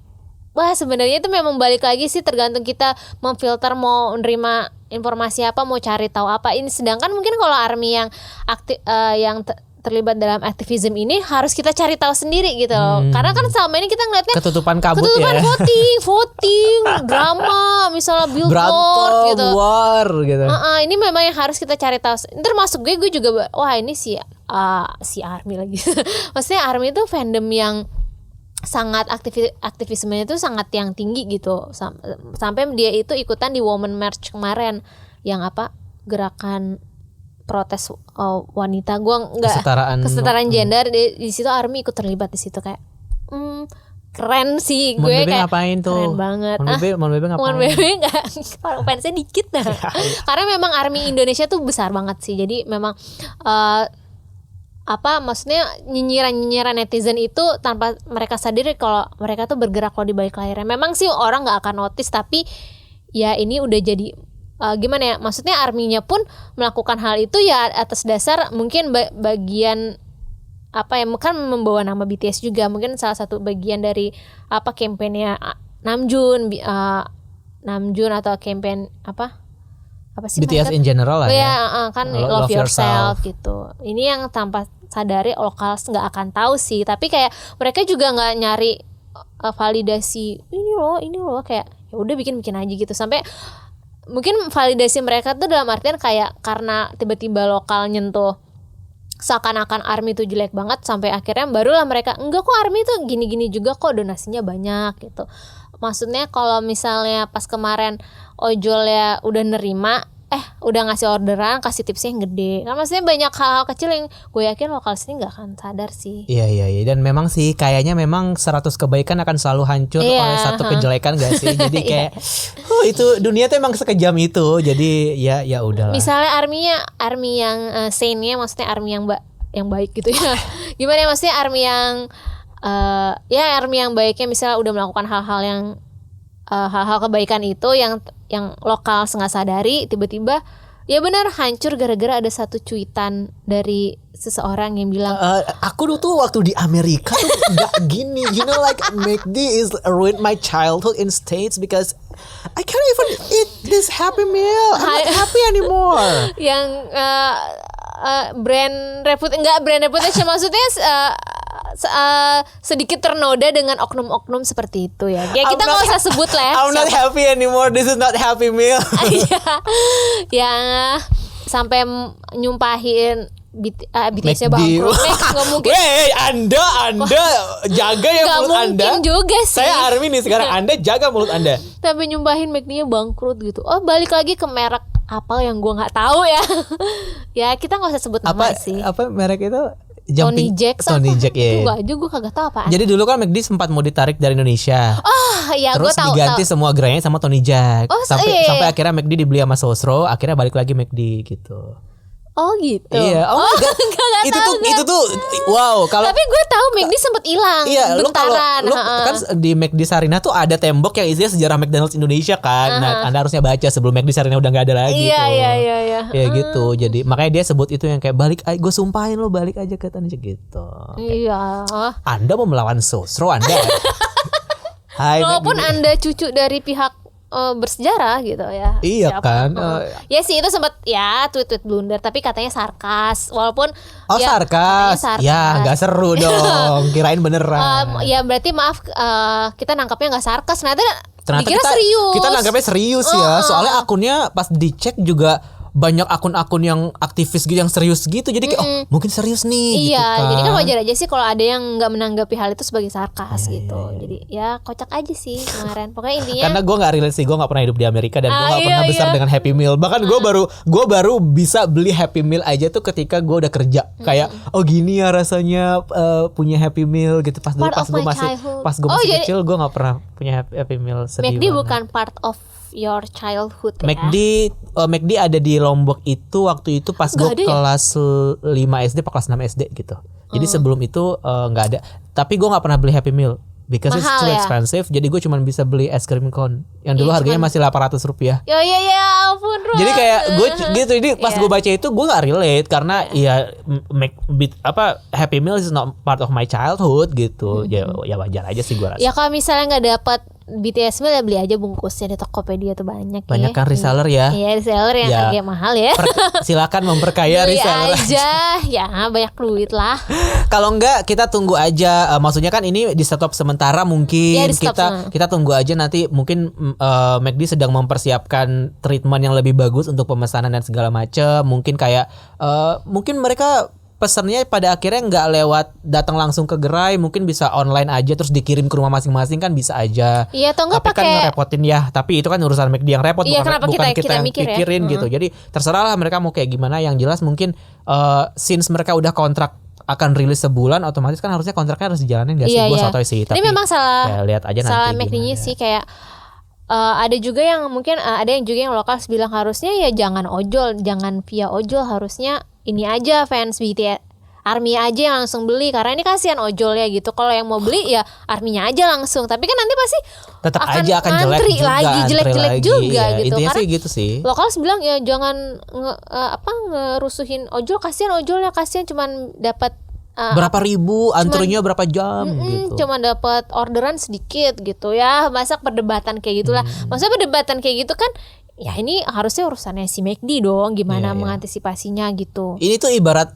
wah sebenarnya itu memang balik lagi sih, tergantung kita memfilter mau nerima informasi apa, mau cari tahu apa. Ini sedangkan mungkin kalau ARMY yang yang terlibat dalam aktivisme ini harus kita cari tahu sendiri gitu loh. Karena kan selama ini kita ngeliatnya
ketutupan kabut
voting drama misalnya billboard gitu,
war gitu.
Ini memang yang harus kita cari tahu. Termasuk gue juga wah ini si ARMY lagi. Maksudnya ARMY itu fandom yang sangat aktivismenya itu sangat yang tinggi gitu, sampai dia itu ikutan di Women March kemarin yang gerakan protes wanita, kesetaraan gender di situ ARMY ikut terlibat di situ. Kayak keren sih. Gue kayak
ngapain tuh?
Keren banget.
Mon Bebe ngapain?
Mon Bebe enggak, fansnya dikit nah. Karena memang ARMY Indonesia tuh besar banget sih. Jadi memang maksudnya nyinyiran netizen itu tanpa mereka sadari kalau mereka tuh bergerak kalau di balik layarnya. Memang sih orang nggak akan notice, tapi ya ini udah jadi gimana ya? Maksudnya arminya pun melakukan hal itu ya atas dasar mungkin bagian apa ya, kan membawa nama BTS juga, mungkin salah satu bagian dari apa kampanye Namjoon atau kampanye apa sih
BTS in general lah
ya. Kan love yourself gitu. Ini yang tanpa sadari lokal nggak akan tahu sih, tapi kayak mereka juga nggak nyari validasi ini loh kayak ya udah bikin aja gitu, sampai mungkin validasi mereka tuh dalam artian kayak karena tiba-tiba lokal nyentuh seakan-akan ARMY itu jelek banget, sampai akhirnya barulah mereka enggak kok ARMY itu gini-gini juga kok, donasinya banyak gitu. Maksudnya kalau misalnya pas kemarin ojol ya udah nerima, udah ngasih orderan, kasih tipsnya yang gede. Kan maksudnya banyak hal-hal kecil yang gue yakin lokal sini gak akan sadar sih.
Iya. Dan memang sih kayaknya memang 100 kebaikan akan selalu hancur oleh satu kejelekan gak sih? Jadi kayak itu dunia tuh emang sekejam itu. Jadi ya udahlah.
Misalnya ARMY yang sane-nya, maksudnya ARMY yang baik gitu ya. Gimana ya, maksudnya ARMY yang ARMY yang baiknya misalnya udah melakukan hal-hal kebaikan itu yang lokal nggak sadari, tiba-tiba ya benar hancur gara-gara ada satu cuitan dari seseorang yang bilang
aku dulu tuh waktu di Amerika tuh nggak gini, you know, like McD is ruined my childhood in States because I can't even eat this Happy Meal, I'm not happy anymore.
Yang brand reputation maksudnya sedikit ternoda dengan oknum-oknum seperti itu ya. Ya kita nggak usah sebut lah ya.
I'm not happy anymore. This is not Happy Meal.
Yang sampai nyumpahin BTS-nya bangkrut. Nggak mungkin.
Anda jaga ya mulut Anda.
Nggak mungkin juga sih.
Saya ARMY nih sekarang. Anda jaga mulut Anda.
Tapi nyumpahin McD-nya bangkrut gitu. Oh, balik lagi ke merek apa yang gue nggak tahu ya. Ya kita nggak usah sebut nama sih.
Apa merek itu?
Tony Jack
ya.
Gue aja gue kagak tahu apaan.
Jadi dulu kan McD sempat mau ditarik dari Indonesia.
Ya
terus
gue tahu.
Diganti semua gerainya sama Tony Jack. Sampai
iya.
akhirnya McD dibeli sama Sosro, akhirnya balik lagi McD gitu.
Oh gitu.
Iya. Itu tuh wow.
Tapi gue tahu McD sempet hilang.
Iya. Lu
bentaran.
Kan di McD Sarina tuh ada tembok yang isinya sejarah McDonald's Indonesia kan. Nah, Anda harusnya baca sebelum McD Sarina udah nggak ada lagi.
Iya.
Ya gitu. Jadi makanya dia sebut itu yang kayak balik. Gue sumpahin lo balik aja ke Tony Jack gitu.
Iya.
Anda mau melawan Sosro Anda. Hai.
Walaupun Anda cucu dari pihak bersejarah gitu ya.
Iya. Siapa? Kan.
Ya sih itu sempat ya tweet blunder, tapi katanya sarkas. Walaupun
sarkas. Ya nggak seru dong. Kirain beneran.
Ya berarti maaf kita nangkapnya nggak sarkas. Ternyata
kita
serius.
Kita nangkapnya serius ya. Soalnya akunnya pas dicek juga banyak akun-akun yang aktivis gitu yang serius gitu, jadi kayak mungkin serius nih.
Iya,
gitu kan.
jadi kan wajar aja sih kalau ada yang nggak menanggapi hal itu sebagai sarkas gitu. Jadi ya kocak aja sih kemarin. Pokoknya intinya.
Karena gue nggak relate sih, gue nggak pernah hidup di Amerika dan gue nggak pernah besar dengan Happy Meal. Bahkan gue baru bisa beli Happy Meal aja tuh ketika gue udah kerja. Kayak gini ya rasanya punya Happy Meal gitu. Pas gue masih kecil gue nggak pernah punya Happy Meal. Sedih
McD
banget.
bukan part of your childhood ya.
McD ada di Lombok itu waktu itu pas gue kelas 5 SD atau kelas 6 SD gitu. Jadi sebelum itu nggak ada. Tapi gue nggak pernah beli Happy Meal because it's too expensive. Jadi gue cuma bisa beli es krim cone yang dulu harganya masih Rp800.
Ya ampun.
Jadi kayak gue gitu. Jadi pas gue baca itu gue nggak relate karena Happy Meal is not part of my childhood gitu. Ya wajar aja sih gue rasa.
Ya kalau misalnya nggak dapat BTS Meal ya beli aja bungkusnya di Tokopedia tuh banyak
kan reseller ya.
Iya reseller yang harganya mahal ya.
Silakan memperkaya
beli
reseller
aja. Ya banyak duit lah.
Kalau enggak kita tunggu aja. Maksudnya kan ini di stop sementara mungkin. Ya, kita tunggu aja nanti mungkin McD sedang mempersiapkan treatment yang lebih bagus untuk pemesanan dan segala macam. Mungkin kayak mungkin mereka pesannya pada akhirnya nggak lewat datang langsung ke gerai, mungkin bisa online aja terus dikirim ke rumah masing-masing kan bisa aja.
Iya, atau nggak pakai.
Kan ngerepotin ya, tapi itu kan urusan McD yang repot, bukan kita yang pikirin gitu. Jadi terserah lah mereka mau kayak gimana. Yang jelas mungkin since mereka udah kontrak akan rilis sebulan, otomatis kan harusnya kontraknya harus dijalanin nggak sih? Gue sotoy sih.
Tapi ini memang salah.
Lihat aja
salah
nanti.
McD-nya sih kayak. Ada juga yang mungkin ada yang juga yang lokal bilang harusnya ya jangan ojol, jangan via ojol, harusnya ini aja fans BTS ARMY aja yang langsung beli karena ini kasihan ojolnya gitu. Kalau yang mau beli ya ARMY-nya aja langsung. Tapi kan nanti pasti
tetap akan jelek
ngantri
juga,
lagi, jelek-jelek juga
ya.
gitu.
Intinya
Karena
sih gitu sih.
lokal bilang ya jangan ngerusuhin ojol, kasihan ojolnya, kasihan cuman dapat
berapa ribu, antrinya berapa jam gitu.
Cuma dapat orderan sedikit gitu ya. Masa perdebatan kayak gitulah. Maksudnya perdebatan kayak gitu kan ya ini harusnya urusannya si McD dong, gimana mengantisipasinya gitu.
Ini tuh ibarat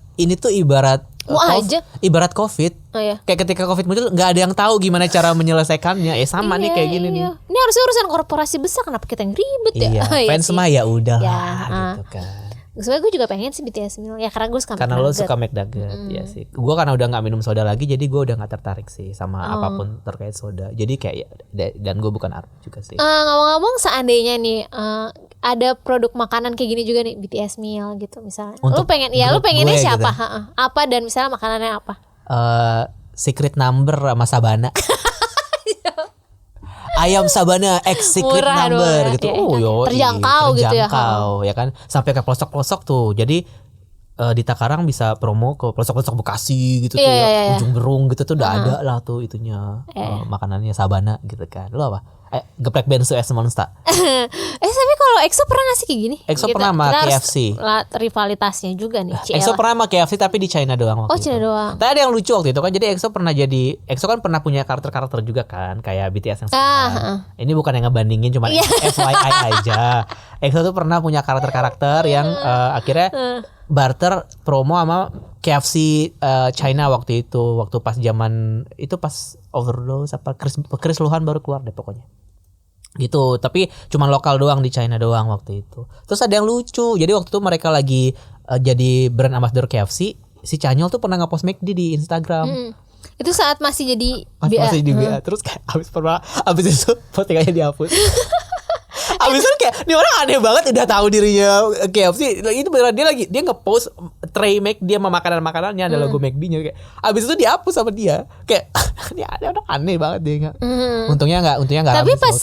ibarat COVID.
Oh, iya.
Kayak ketika COVID muncul nggak ada yang tahu gimana cara menyelesaikannya. Sama nih kayak gini nih.
Ini harusnya urusan korporasi besar, kenapa kita yang ribet ya?
Fans mah ya udah gitu kan.
Sebenarnya gue juga pengen sih BTS meal ya karena gue suka
karena lo suka McNugget ya sih. Gue karena udah nggak minum soda lagi, jadi gue udah nggak tertarik sih sama apapun terkait soda. Jadi kayak dan gue bukan ARMY juga sih.
Ngomong-ngomong seandainya nih ada produk makanan kayak gini juga nih, BTS meal gitu misalnya. Lu pengennya siapa? Gitu. Apa dan misalnya makanannya apa?
Secret Number sama Sabana. Ayam Sabana X Secret
Murah
Number
doang,
gitu.
Terjangkau gitu ya.
Ya kan. Sampai ke pelosok-pelosok tuh. Jadi di Takarang bisa promo ke pelosok-pelosok Bekasi gitu tuh ya. Ujung Berung gitu tuh udah ada lah tuh itunya. Makanannya Sabana gitu kan. Lu apa? Geprek bensu es Monster.
Tapi kalau EXO pernah ngasih kayak gini?
EXO pernah sama KFC.
Rivalitasnya juga nih.
EXO pernah sama KFC tapi di China doang waktu itu.
China doang.
Tapi ada yang lucu waktu itu kan. Jadi EXO kan pernah punya karakter-karakter juga kan, kayak BTS yang sekarang. Ini bukan yang ngebandingin, cuma FYI aja. EXO tuh pernah punya karakter-karakter yang akhirnya barter promo sama KFC China waktu itu, waktu pas zaman itu pas overdose apa Chris Luhan baru keluar deh pokoknya. Gitu, tapi cuma lokal doang di China doang waktu itu. Terus ada yang lucu. Jadi waktu itu mereka lagi jadi brand ambassador KFC, si Chanyol tuh pernah nge-post McD di Instagram.
Itu saat masih jadi
masih di BA. Terus kayak abis itu postingannya dihapus. Abis itu kayak ini orang aneh banget udah tahu dirinya KFC. Itu beneran dia nge-post tray McD sama makanan-makanannya ada logo McD-nya kayak. Abis itu dihapus sama dia. Kayak ini orang aneh banget dia enggak. Untungnya enggak.
Tapi pas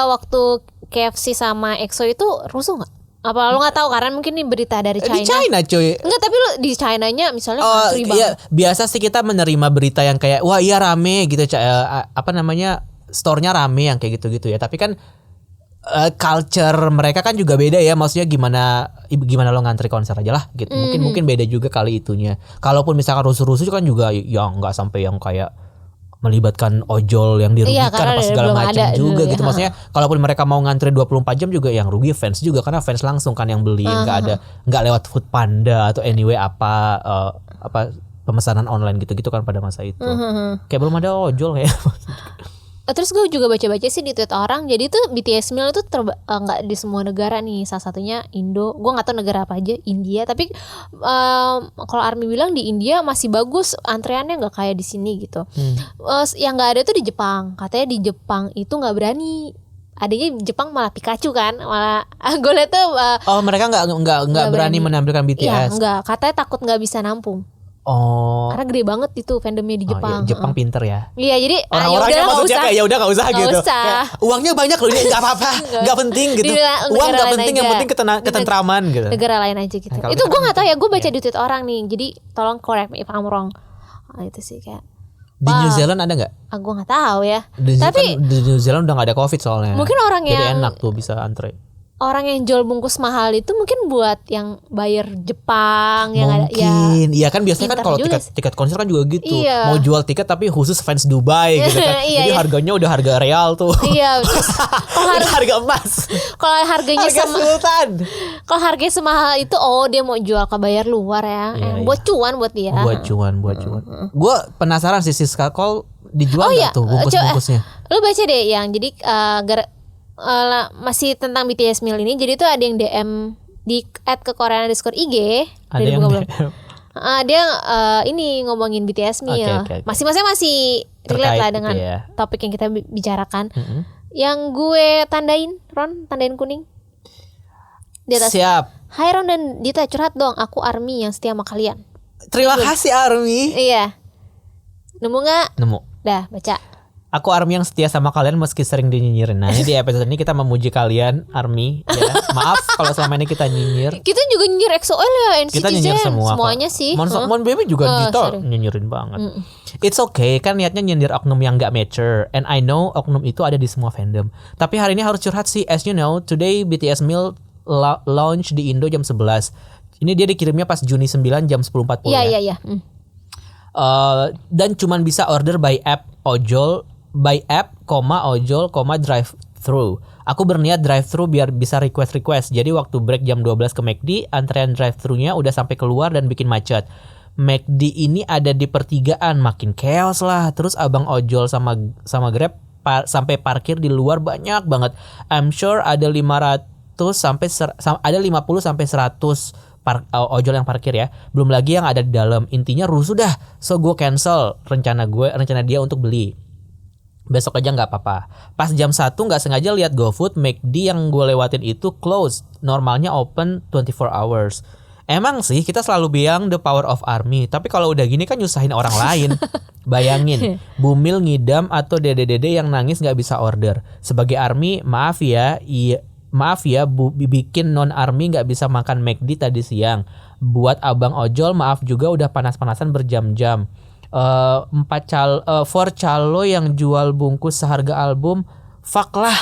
waktu KFC sama EXO itu rusuh enggak? Apa lu nggak tahu karena mungkin ini berita dari China?
Di China cuy.
Enggak, tapi lu di China-nya misalnya ngantri banget.
Iya, biasa sih kita menerima berita yang kayak wah iya rame gitu, store-nya rame yang kayak gitu-gitu ya. Tapi kan culture mereka kan juga beda ya. Maksudnya gimana lo ngantri konser aja lah gitu. Mungkin beda juga kali itunya. Kalaupun misalkan rusuh-rusuh kan juga yang nggak sampai yang kayak melibatkan ojol yang dirugikan apa segala macam juga gitu. Maksudnya kalaupun mereka mau ngantri 24 jam juga yang rugi fans juga karena fans langsung kan yang beli, nggak lewat Foodpanda atau anyway apa pemesanan online gitu-gitu kan pada masa itu. Kayak belum ada ojol kayak.
Terus gue juga baca-baca sih di tweet orang. Jadi tuh BTS meal itu nggak di semua negara nih. Salah satunya Indo. Gue nggak tahu negara apa aja. India. Tapi kalau ARMY bilang di India masih bagus antreannya, nggak kayak di sini gitu. Yang nggak ada tuh di Jepang. Katanya di Jepang itu nggak berani. Adanya Jepang malah Pikachu kan. Malah gue liat tuh.
Mereka nggak berani menampilkan BTS.
Iya nggak. Katanya takut nggak bisa nampung. Karena gede banget itu fandomnya di Jepang.
Jepang pinter ya.
Iya, jadi
orang-orangnya maksudnya kayak ya udah nggak usah gitu.
Kayak,
uangnya banyak loh ini nggak apa-apa, nggak penting gitu. Uang nggak penting, yang penting ketentraman gitu.
Negara lain aja gitu. Itu gue nggak tahu ya, gue baca di tweet orang nih. Jadi tolong correct me if I'm wrong. Itu sih kayak.
Di New Zealand ada nggak?
Gue nggak tahu ya.
Tapi di New Zealand udah nggak ada COVID soalnya.
Mungkin orang
jadi
yang
enak tuh bisa antre.
Orang yang jual bungkus mahal itu mungkin buat yang bayar Jepang yang
mungkin.
ada ya.
Iya kan biasanya kan kalau tiket konser kan juga gitu. Iya. Mau jual tiket tapi khusus fans Dubai gitu kan. Jadi harganya udah harga real tuh.
Iya.
Harga emas.
Kalau harganya
sultan.
Kalau harganya semahal itu dia mau jual ke bayar luar ya. Buat cuan buat dia.
Buat cuan. Gue penasaran sih Siska Call dijual nggak tuh bungkus-bungkusnya.
Lu baca deh yang jadi masih tentang BTS meal ini. Jadi tuh ada yang DM di @kekorean_ig.
Ada yang DM.
Dia ini ngomongin BTS meal.
Okay.
Masing-masing masih relate lah dengan topik yang kita bicarakan. Yang gue tandain kuning di atas.
Siap.
Hai Ron dan Dita, curhat dong, aku ARMY yang setia sama kalian.
Terima kasih ARMY.
Iya. Nemu nggak?
Nemu.
Dah baca.
Aku ARMY yang setia sama kalian meski sering dinyinyirin. Nah, ini di episode ini kita memuji kalian ARMY ya. Maaf kalau selama ini kita nyinyir.
Kita juga nyinyir EXO-L ya, NCT
Kita nyinyir
semuanya sih.
Mon Baby juga kita nyinyirin banget. It's okay, kan niatnya nyindir oknum yang gak mature. And I know oknum itu ada di semua fandom. Tapi hari ini harus curhat sih. As you know, today BTS Meal launch di Indo jam 11. Ini dia dikirimnya pas Juni 9 jam 10.40 ya.
Iya.
Dan cuman bisa order by app ojol, drive thru. Aku berniat drive thru biar bisa request. Jadi waktu break jam 12 ke McD, antrean drive thru-nya udah sampai keluar dan bikin macet. McD ini ada di pertigaan, makin chaos lah. Terus abang ojol sama Grab sampai parkir di luar banyak banget. I'm sure ada 50 sampai 100 ojol yang parkir ya. Belum lagi yang ada di dalam. Intinya rusuh dah. So gue cancel rencana dia untuk beli. Besok aja gak apa-apa. Pas jam 1 gak sengaja lihat GoFood, McD yang gue lewatin itu closed. Normalnya open 24 hours. Emang sih kita selalu bilang the power of ARMY. Tapi kalau udah gini kan nyusahin orang lain. Bayangin, Bumil ngidam atau dede-dede yang nangis gak bisa order. Sebagai ARMY, maaf ya, bikin non-ARMY gak bisa makan McD tadi siang. Buat abang ojol maaf juga udah panas-panasan berjam-jam. 4 calo yang jual bungkus seharga album, fuck lah.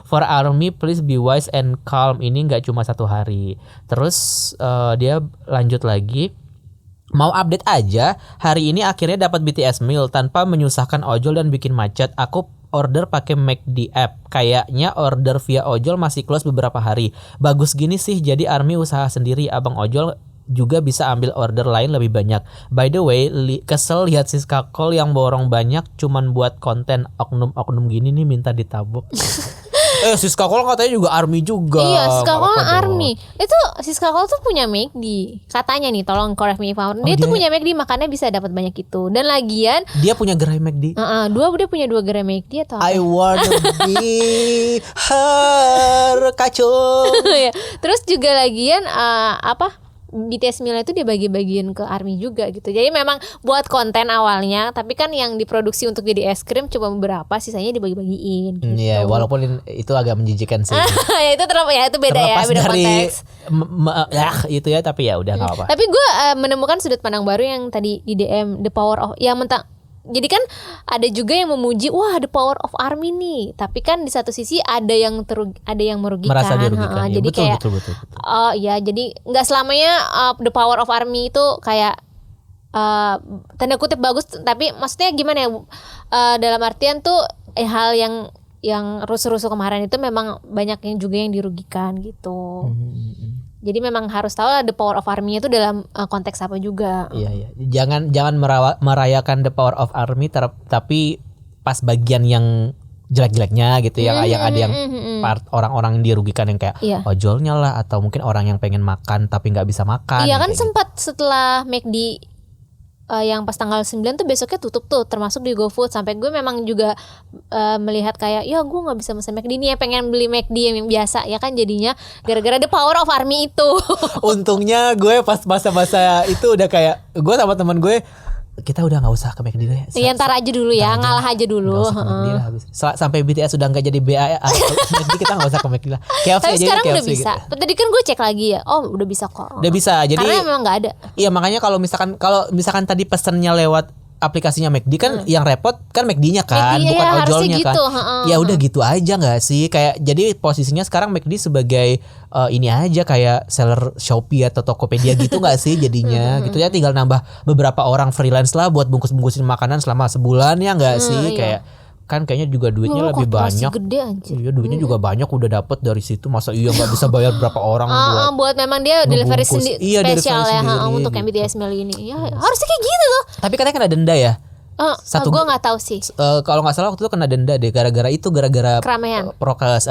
For ARMY please be wise and calm. Ini gak cuma 1 hari. Terus dia lanjut lagi, mau update aja, hari ini akhirnya dapat BTS Meal tanpa menyusahkan ojol dan bikin macet. Aku order pakai McD app. Kayaknya order via ojol masih close beberapa hari. Bagus gini sih, jadi ARMY usaha sendiri. Abang ojol juga bisa ambil order lain lebih banyak. By the way, kesel lihat Siska Call yang borong banyak cuman buat konten. Oknum gini nih minta ditabuk. Siska Call katanya juga ARMY juga.
Iya, Siska Call ARMY. Itu Siska Call tuh punya McD. Katanya nih, tolong correct me if I'm wrong. Dia tuh punya McD, makanya bisa dapat banyak itu. Dan lagian
dia punya gerai McD.
Dia punya 2 gerai McD atau apa?
I wanna be her kacung.
Terus juga lagian BTS Meal itu dia bagi-bagiin ke ARMY juga gitu. Jadi memang buat konten awalnya, tapi kan yang diproduksi untuk jadi es krim cuma beberapa, sisanya dibagi-bagiin gitu.
Iya, walaupun itu agak menjijikan sih.
Ya itu itu beda ya, beda
dari,
konteks.
Itu ya, tapi ya udah enggak apa-apa.
Tapi gue menemukan sudut pandang baru yang tadi di DM, the power of jadi kan ada juga yang memuji, wah the power of ARMY nih. Tapi kan di satu sisi ada yang merugikan.
Merasa dirugikan.
Jadi
betul,
kayak
betul.
ya jadi nggak selamanya the power of ARMY itu kayak tanda kutip bagus. Tapi maksudnya gimana ya? Dalam artian tuh hal yang rusuh-rusuh kemarin itu memang banyak yang juga yang dirugikan gitu. Jadi memang harus tahu lah the power of ARMY itu dalam konteks apa juga.
Iya. Jangan merayakan the power of ARMY tapi pas bagian yang jelek-jeleknya gitu ya, yang ada yang part orang-orang yang dirugikan yang kayak ojolnya lah, atau mungkin orang yang pengen makan tapi nggak bisa makan.
Iya kan sempat
gitu.
Setelah McD yang pas tanggal 9 tuh besoknya tutup tuh, termasuk di GoFood. Sampai gue memang juga melihat kayak ya gue gak bisa mesen McD nih ya, pengen beli McD yang biasa ya kan, jadinya gara-gara the power of ARMY itu. Untungnya
gue pas masa-masa itu udah kayak, gue sama teman gue, kita udah gak usah ke McD deh.
Iya ntar aja dulu ya, ngalah aja dulu.
Sampai BTS udah gak jadi BA McD, kita gak usah ke McD lah.
Tapi sekarang udah bisa gitu. Tadi kan gue cek lagi ya, udah bisa kok.
Udah bisa, jadi
karena memang gak ada.
Iya makanya kalau misalkan tadi pesennya lewat aplikasinya McD kan yang repot kan McD-nya kan, bukan ojolnya gitu, kan. Ya udah gitu aja nggak sih, kayak jadi posisinya sekarang McD sebagai ini aja kayak seller Shopee atau Tokopedia gitu nggak sih jadinya gitu ya, tinggal nambah beberapa orang freelance lah buat bungkus-bungkusin makanan selama sebulan ya nggak sih, kayak kan kayaknya juga duitnya lebih banyak.
Gede anjir.
Iya duitnya juga banyak udah dapet dari situ, masa nggak bisa bayar berapa orang
buat memang dia delivery spesial ya untuk yang BTS Meal ini. Ya harusnya kayak gitu loh.
Tapi katanya kena denda ya.
Gue nggak tahu sih.
Kalau nggak salah waktu itu kena denda deh gara-gara
keramaian.
Prokes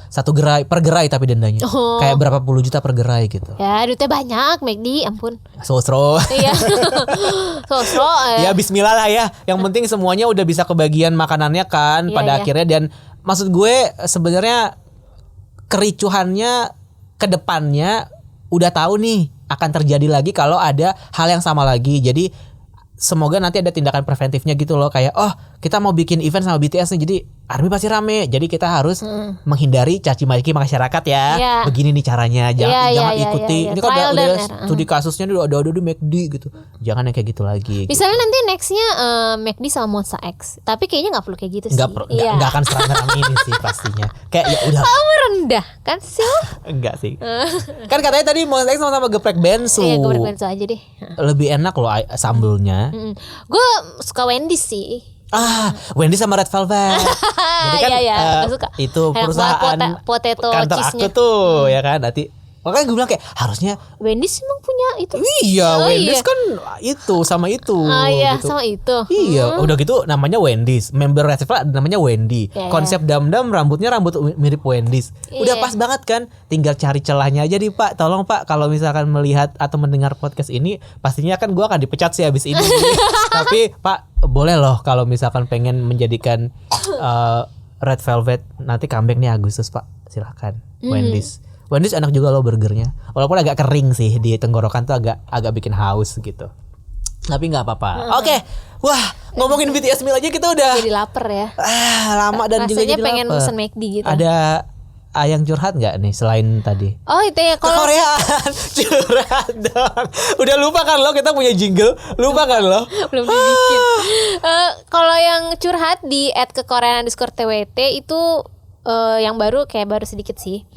satu gerai per gerai tapi dendanya kayak berapa puluh juta per gerai gitu.
Ya duitnya banyak McD, ampun.
Sosro.
Iya. Sosro.
Ya Bismillah lah ya. Yang penting semuanya udah bisa kebagian makanannya kan pada akhirnya, dan maksud gue sebenarnya kericuhannya ke depannya udah tahu nih akan terjadi lagi kalau ada hal yang sama lagi. Jadi semoga nanti ada tindakan preventifnya gitu loh, kayak kita mau bikin event sama BTS nih, jadi ARMY pasti rame. Jadi kita harus menghindari caci maki masyarakat ya.
Iya.
Begini nih caranya, jangan
Iya,
ikuti.
iya.
Ini kan
Trial
udah
dan
studi kasusnya udah di McD gitu. Jangan yang kayak gitu lagi.
Misalnya nanti nextnya McD sama Monster X, tapi kayaknya nggak perlu kayak gitu sih.
Nggak akan serang-serang ini sih pastinya. Kayak ya udah.
Kamu rendah kan sih?
Enggak sih. Kan katanya tadi Monster X sama geprek bensu.
Iya, gue bensu aja deh.
Lebih enak loh sambelnya.
Gue suka Wendy's sih.
Wendy sama Red Velvet. Jadi kan
gue suka.
Itu perusahaan
potato
kantor
cheese-nya.
aku tuh ya kan. Nanti makanya gue bilang kayak harusnya
Wendy's emang punya itu.
iya,
Oh,
Wendy's
iya.
kan itu sama itu
Iya,
gitu.
sama itu.
Iya, udah gitu namanya Wendy's. Member Red Velvet namanya Wendy.
Iya,
Konsep dam-dam rambutnya rambut mirip Wendy's. Udah
Iya.
pas banget kan? Tinggal cari celahnya aja nih, Pak. Tolong Pak, kalau misalkan melihat atau mendengar podcast ini, pastinya kan gua akan dipecat sih habis ini. Tapi Pak, boleh loh kalau misalkan pengen menjadikan Red Velvet nanti comeback nih Agustus, Pak. Silahkan. Wendy's. Wendy's enak juga loh burgernya. Walaupun agak kering sih di tenggorokan tuh agak bikin haus gitu. Tapi nggak apa-apa. Oke. Wah, ngomongin BTS meal aja kita udah
Jadi lapar ya.
lama dan juga
Rasanya
jadi
pengen
lapar.
mesen McD gitu.
Ada yang curhat nggak nih selain tadi?
Oh itu ya kalau
Koreaan curhat dong. Udah lupa kan lo kita punya jingle? Lupa kan lo?
belum dibikin. Kalau yang curhat di @kekoreaan_twt itu yang baru sedikit sih.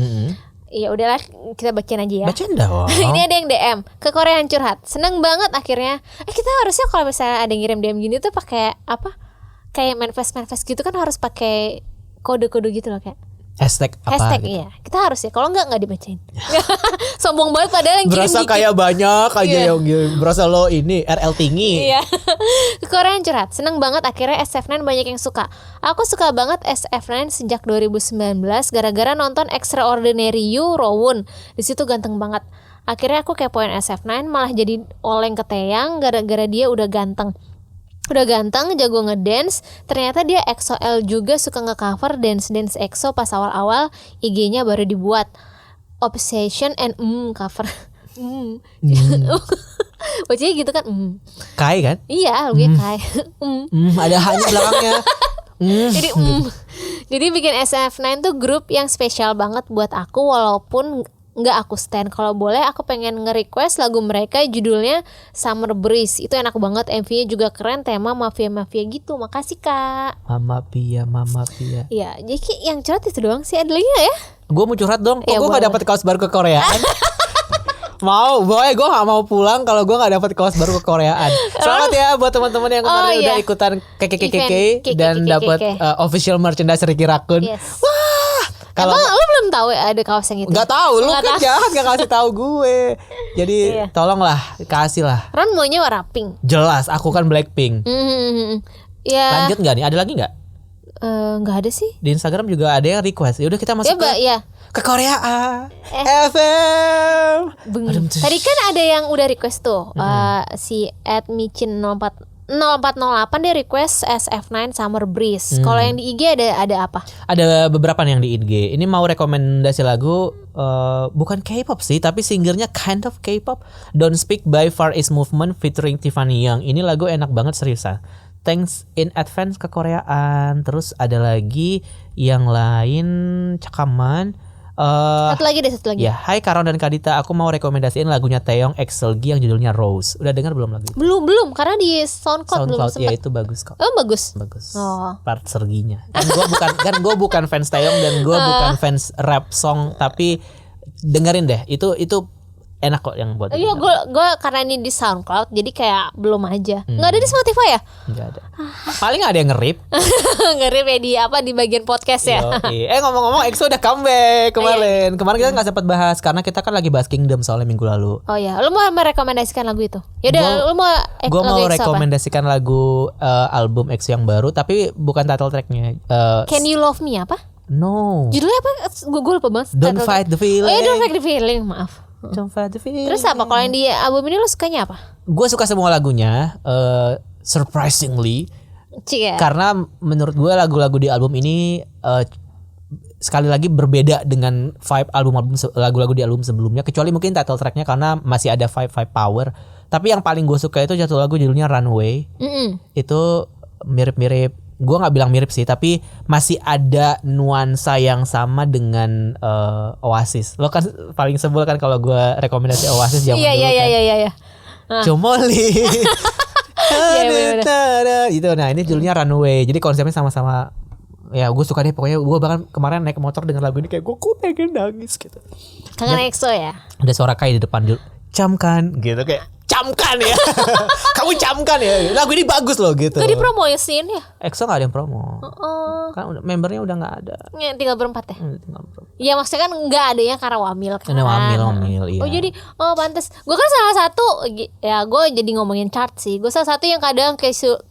Ya udahlah kita bacain aja ya.
Bacain dong.
Ini ada yang DM ke Koreaan curhat. Seneng banget akhirnya. Kita harusnya kalau misalnya ada yang ngirim DM gini tuh pakai apa? Kayak manifest gitu kan harus pakai kode-kode gitu loh kayak.
Hashtag apa? Gitu.
Iya. Kita harus ya. Kalau enggak dibacain. Sombong banget padahal yang kirim
Berasa
dikit.
kayak banyak aja
Iya.
yang berasa lo ini RL tinggi.
Iya. Korean curhat. Seneng banget akhirnya SF9 banyak yang suka. Aku suka banget SF9 sejak 2019 gara-gara nonton Extraordinary You Rowoon. Di situ ganteng banget. Akhirnya aku kepoin SF9 malah jadi oleng keteyang gara-gara dia udah ganteng. Udah ganteng, jago ngedance. Ternyata dia EXO-L juga suka nge-cover dance EXO pas awal-awal IG-nya baru dibuat. Obsession and cover. Bacanya gitu kan.
Kai kan?
Iya, lebih kayak
Ada hanya belakangnya.
Jadi Jadi bikin SF9 tuh grup yang spesial banget buat aku walaupun nggak aku stan. Kalau boleh aku pengen nge-request lagu mereka judulnya Summer Breeze. Itu enak banget, MV-nya juga keren, tema mafia-mafia gitu. Makasih Kak.
Mama Pia.
Iya, jadi yang curhat itu doang sih. Ada lagi gak ya?
Gue mau curhat dong. Kok
Ya,
gue
boleh.
gak dapet kaos baru ke Koreaan? Gue gak mau pulang kalau gue gak dapet kaos baru ke Koreaan. Selamat ya buat teman-teman yang kemarin
iya.
udah ikutan KKKK
Event
dan
KKKK.
dapat official merchandise Ricky Raccoon.
Yes.
Wah, kalau
Emang lu belum tahu ya ada kaos yang itu?
nggak tahu lu
Nggak
kan
tahu.
jahat gak kasih tahu gue. Jadi
Iya.
tolonglah kasih lah.
Ron maunya warna pink.
Jelas aku kan Blackpink.
Ya,
Lanjut nggak nih? Ada lagi nggak?
nggak ada sih.
Di Instagram juga ada yang request. Ya udah kita
Ya,
masuk ke Korea FM.
Tadi kan ada yang udah request tuh. Si @micin0408 dia request SF9 Summer Breeze. Kalau yang di IG ada apa?
Ada beberapa nih yang di IG. Ini mau rekomendasi lagu bukan K-pop sih, tapi singernya kind of K-pop. Don't Speak by Far East Movement featuring Tiffany Young. Ini lagu enak banget seriusan. Thanks in advance ke Koreaan. Terus ada lagi yang lain cakaman.
Satu lagi.
Ya, hai Karon dan Kadita, aku mau rekomendasiin lagunya Taeyong X Seulgi yang judulnya Rose. Udah dengar belum lagu itu?
Belum karena di SoundCloud belum
SoundCloud ya
sempat.
itu bagus kok.
Oh, bagus.
Oh. Part Seulginya. Kan gue bukan fans Taeyong dan gue bukan fans rap song, tapi dengerin deh. Itu enak kok yang buat.
Iya, gue karena ini di SoundCloud jadi kayak belum aja. Nggak ada di Spotify ya?
Nggak ada. Paling ada yang nge-rip.
Ngeri ya di bagian podcast ya.
Yoi. Ngomong-ngomong EXO udah comeback kemarin. Kemarin kita nggak sempat bahas karena kita kan lagi bahas Kingdom soalnya minggu lalu.
Oh ya, lu mau merekomendasikan lagu itu? Yaudah, lu mau
Gue
lagu
mau
EXO apa?
rekomendasikan lagu album EXO yang baru, tapi bukan title tracknya.
Can You Love Me apa?
No.
Judulnya apa? Gue lupa banget.
Don't
title
Fight the
track.
Feeling.
Oh ya, Don't Fight the Feeling, maaf.
Don't Fight the Feeling.
Terus apa? Kalau yang di album ini lu sukanya apa?
Gue suka semua lagunya. Surprisingly.
Cik ya?
Karena menurut gue lagu-lagu di album ini sekali lagi berbeda dengan vibe lagu-lagu di album sebelumnya, kecuali mungkin title tracknya karena masih ada vibe power. Tapi yang paling gue suka itu satu lagu judulnya Runway. Itu mirip-mirip gue nggak bilang mirip sih, tapi masih ada nuansa yang sama dengan Oasis. Lo kan paling sebel kan kalau gue rekomendasi Oasis zaman dulu kan.
Iya.
Comoli.
Iya,
Gitu. Nah ini judulnya Runaway. Jadi konsepnya sama-sama. Ya gue suka deh, pokoknya gue bahkan kemarin naik motor dengan lagu ini kayak gue pengen nangis gitu.
Kangen EXO ya.
Ada suara Kai di depan dulu. Camkan gitu kayak camkan ya. Kamu camkan ya. Lagu ini bagus loh gitu.
Gak dipromosin ya?
EXO gak ada yang promo. Kan membernya udah gak ada.
Tinggal berempat ya?
Tinggal berempat.
Iya maksudnya kan gak ada yang karena wamil kan.
Karena wamil iya.
Oh jadi pantes. Gue kan salah satu, ya gue jadi ngomongin chart sih. Gue salah satu yang kadang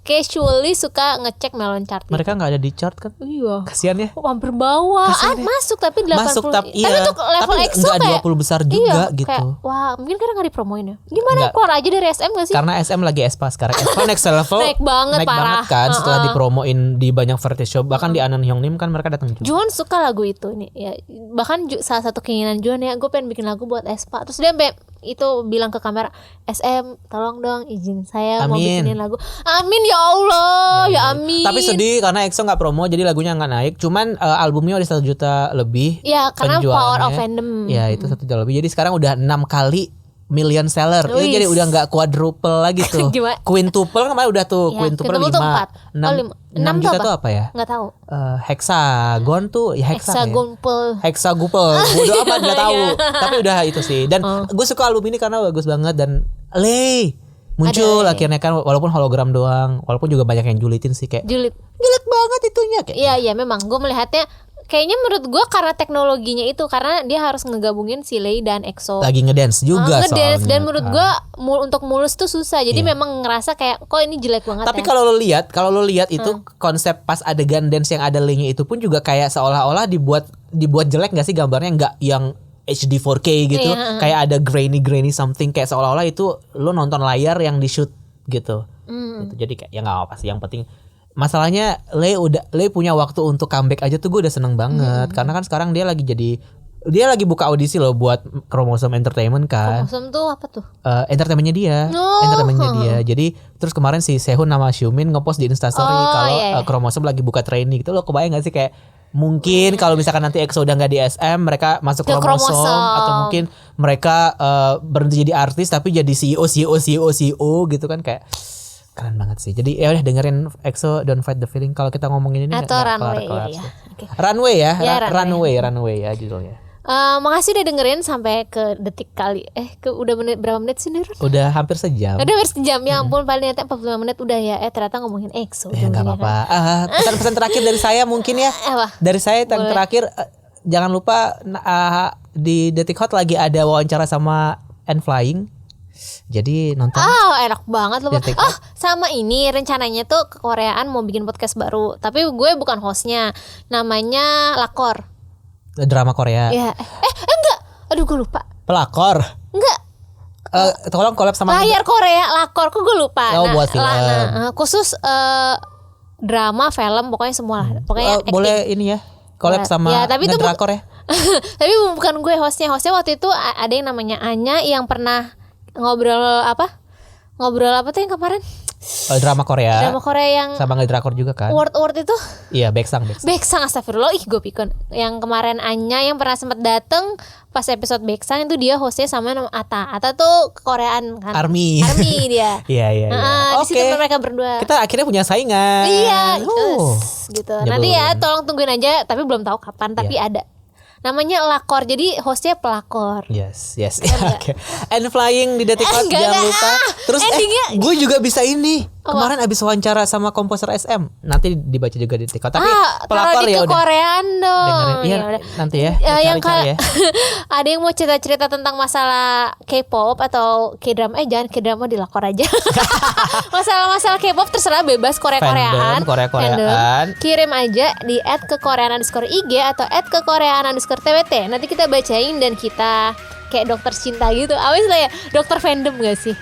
casually suka ngecek Melon chart.
Mereka gak ada di chart kan?
Iya.
Kasian ya.
Hampir bawah. Masuk tapi 80.
Masuk tapi
untuk level EXO
gak
kayak
20 besar juga
iya,
gitu.
Kayak, wah mungkin karena gak dipromoin ya. Gimana keluar aja dari SM gak sih?
Karena SM lagi espa sekarang. Espa next level.
Naik banget parah.
Kan setelah dipromoin di banyak variety show. Bahkan di Anan Hyungnim kan mereka datang juga.
Juan suka lagu itu nih ya. Bahkan salah satu keinginan Juan ya, gue pengen bikin lagu buat Espa. Terus dia itu bilang ke kamera, SM tolong dong izin saya mau bikinin lagu. Amin ya Allah ya amin.
Tapi sedih karena EXO gak promo jadi lagunya gak naik. Cuman albumnya udah 1 juta lebih.
Ya karena Power of Fandom.
Ya itu 1 juta lebih. Jadi sekarang udah 6 kali million seller. Itu jadi udah gak quadruple lagi tuh. Quintuple kemarin udah tuh.
Ya,
quintuple 5. 6 juta tuh apa ya?
Gak tahu.
Hexagon tuh ya
Hexagupel.
Bodoh amat gak tahu. Tapi udah itu sih. Dan gue suka album ini karena bagus banget. Dan Lay muncul akhirnya kan, walaupun hologram doang. Walaupun juga banyak yang julitin sih kayak julid banget itunya kayak.
Iya memang gue melihatnya kayaknya menurut gue karena teknologinya itu, karena dia harus ngegabungin si Lay dan EXO.
Lagi ngedance juga
ngedance soalnya. Dan menurut gue untuk mulus tuh susah. Jadi memang ngerasa kayak kok ini jelek banget.
Tapi kalau lo lihat itu konsep pas adegan dance yang ada Lay-nya itu pun juga kayak seolah-olah dibuat jelek nggak sih gambarnya, nggak yang HD 4K gitu. Kayak ada grainy something, kayak seolah-olah itu lo nonton layar yang di shoot gitu. Gitu. Jadi kayak ya nggak apa sih, yang penting masalahnya Lay punya waktu untuk comeback aja tuh gue udah seneng banget. Karena kan sekarang dia lagi buka audisi loh buat Chromosome Entertainment kan.
Chromosome tuh apa tuh?
Entertainmentnya dia. Jadi terus kemarin si Sehun sama Xiumin ngepost di Instastory kalau Chromosome lagi buka training gitu. Lo kebayang gak sih kayak mungkin kalau misalkan nanti EXO udah gak di SM, mereka masuk Chromosome atau mungkin mereka berhenti jadi artis tapi jadi CEO gitu kan, kayak keren banget sih. Jadi ya udah dengerin EXO Don't Fight the Feeling. Kalau kita ngomongin ini
atau Runway
Runway ya judulnya.
Makasih udah dengerin sampai ke detik kali. Udah berapa menit sih Nir?
Udah hampir sejam.
Ya ampun, paling ternyata 45 menit udah ya. Ternyata ngomongin EXO.
Ya enggak apa-apa. Pesan-pesan terakhir dari saya mungkin ya. Dari saya yang terakhir, jangan lupa di Detik Hot lagi ada wawancara sama N.Flying. Jadi nonton.
Enak banget loh. Sama ini rencananya tuh ke Koreaan mau bikin podcast baru. Tapi gue bukan hostnya. Namanya Lakor.
Drama Korea.
Ya. Enggak. Aduh gue lupa.
Pelakor.
Enggak.
Tolong collab sama
layar Korea Lakor. Kok gue lupa.
Buat film.
Khusus drama, film, pokoknya semua lah. Pokoknya
boleh ini ya. Collab sama Ngedrakor ya.
Tapi bukan gue hostnya. Hostnya waktu itu ada yang namanya Anya yang pernah ngobrol apa tuh yang kemarin?
Drama Korea
yang
sama Ngedrakor juga kan.
Word itu?
Iya, Baeksang
astagfirullah, gue pikun. Yang kemarin Anya yang pernah sempat dateng pas episode Baeksang itu dia hostnya sama Ata tuh Koreaan kan.
Army
dia.
Iya.
Di situ mereka berdua.
Kita akhirnya punya saingan.
Iya, gitu. Nanti ya tolong tungguin aja, tapi belum tahu kapan, tapi ada. Namanya Lakor, jadi hostnya pelakor.
Yes. Okay. And Flying di Detik Hot, jangan lupa. Terus gue juga bisa ini. Kemarin abis wawancara sama komposer SM. Nanti dibaca juga di Detik Hot. Tapi pelakor ya udah.
Korean dong.
Iya, nanti ya. Cari ya.
Ada yang mau cerita-cerita tentang masalah K-pop atau K-drama? Jangan K-drama, di Lakor aja. Masalah K-pop terserah, bebas. Korea-Koreaan. Kirim aja di @kekoreaan_ig atau @kekoreaan_twt. Nanti kita bacain dan kita kayak dokter cinta gitu. Awes lah ya, dokter fandom gak sih?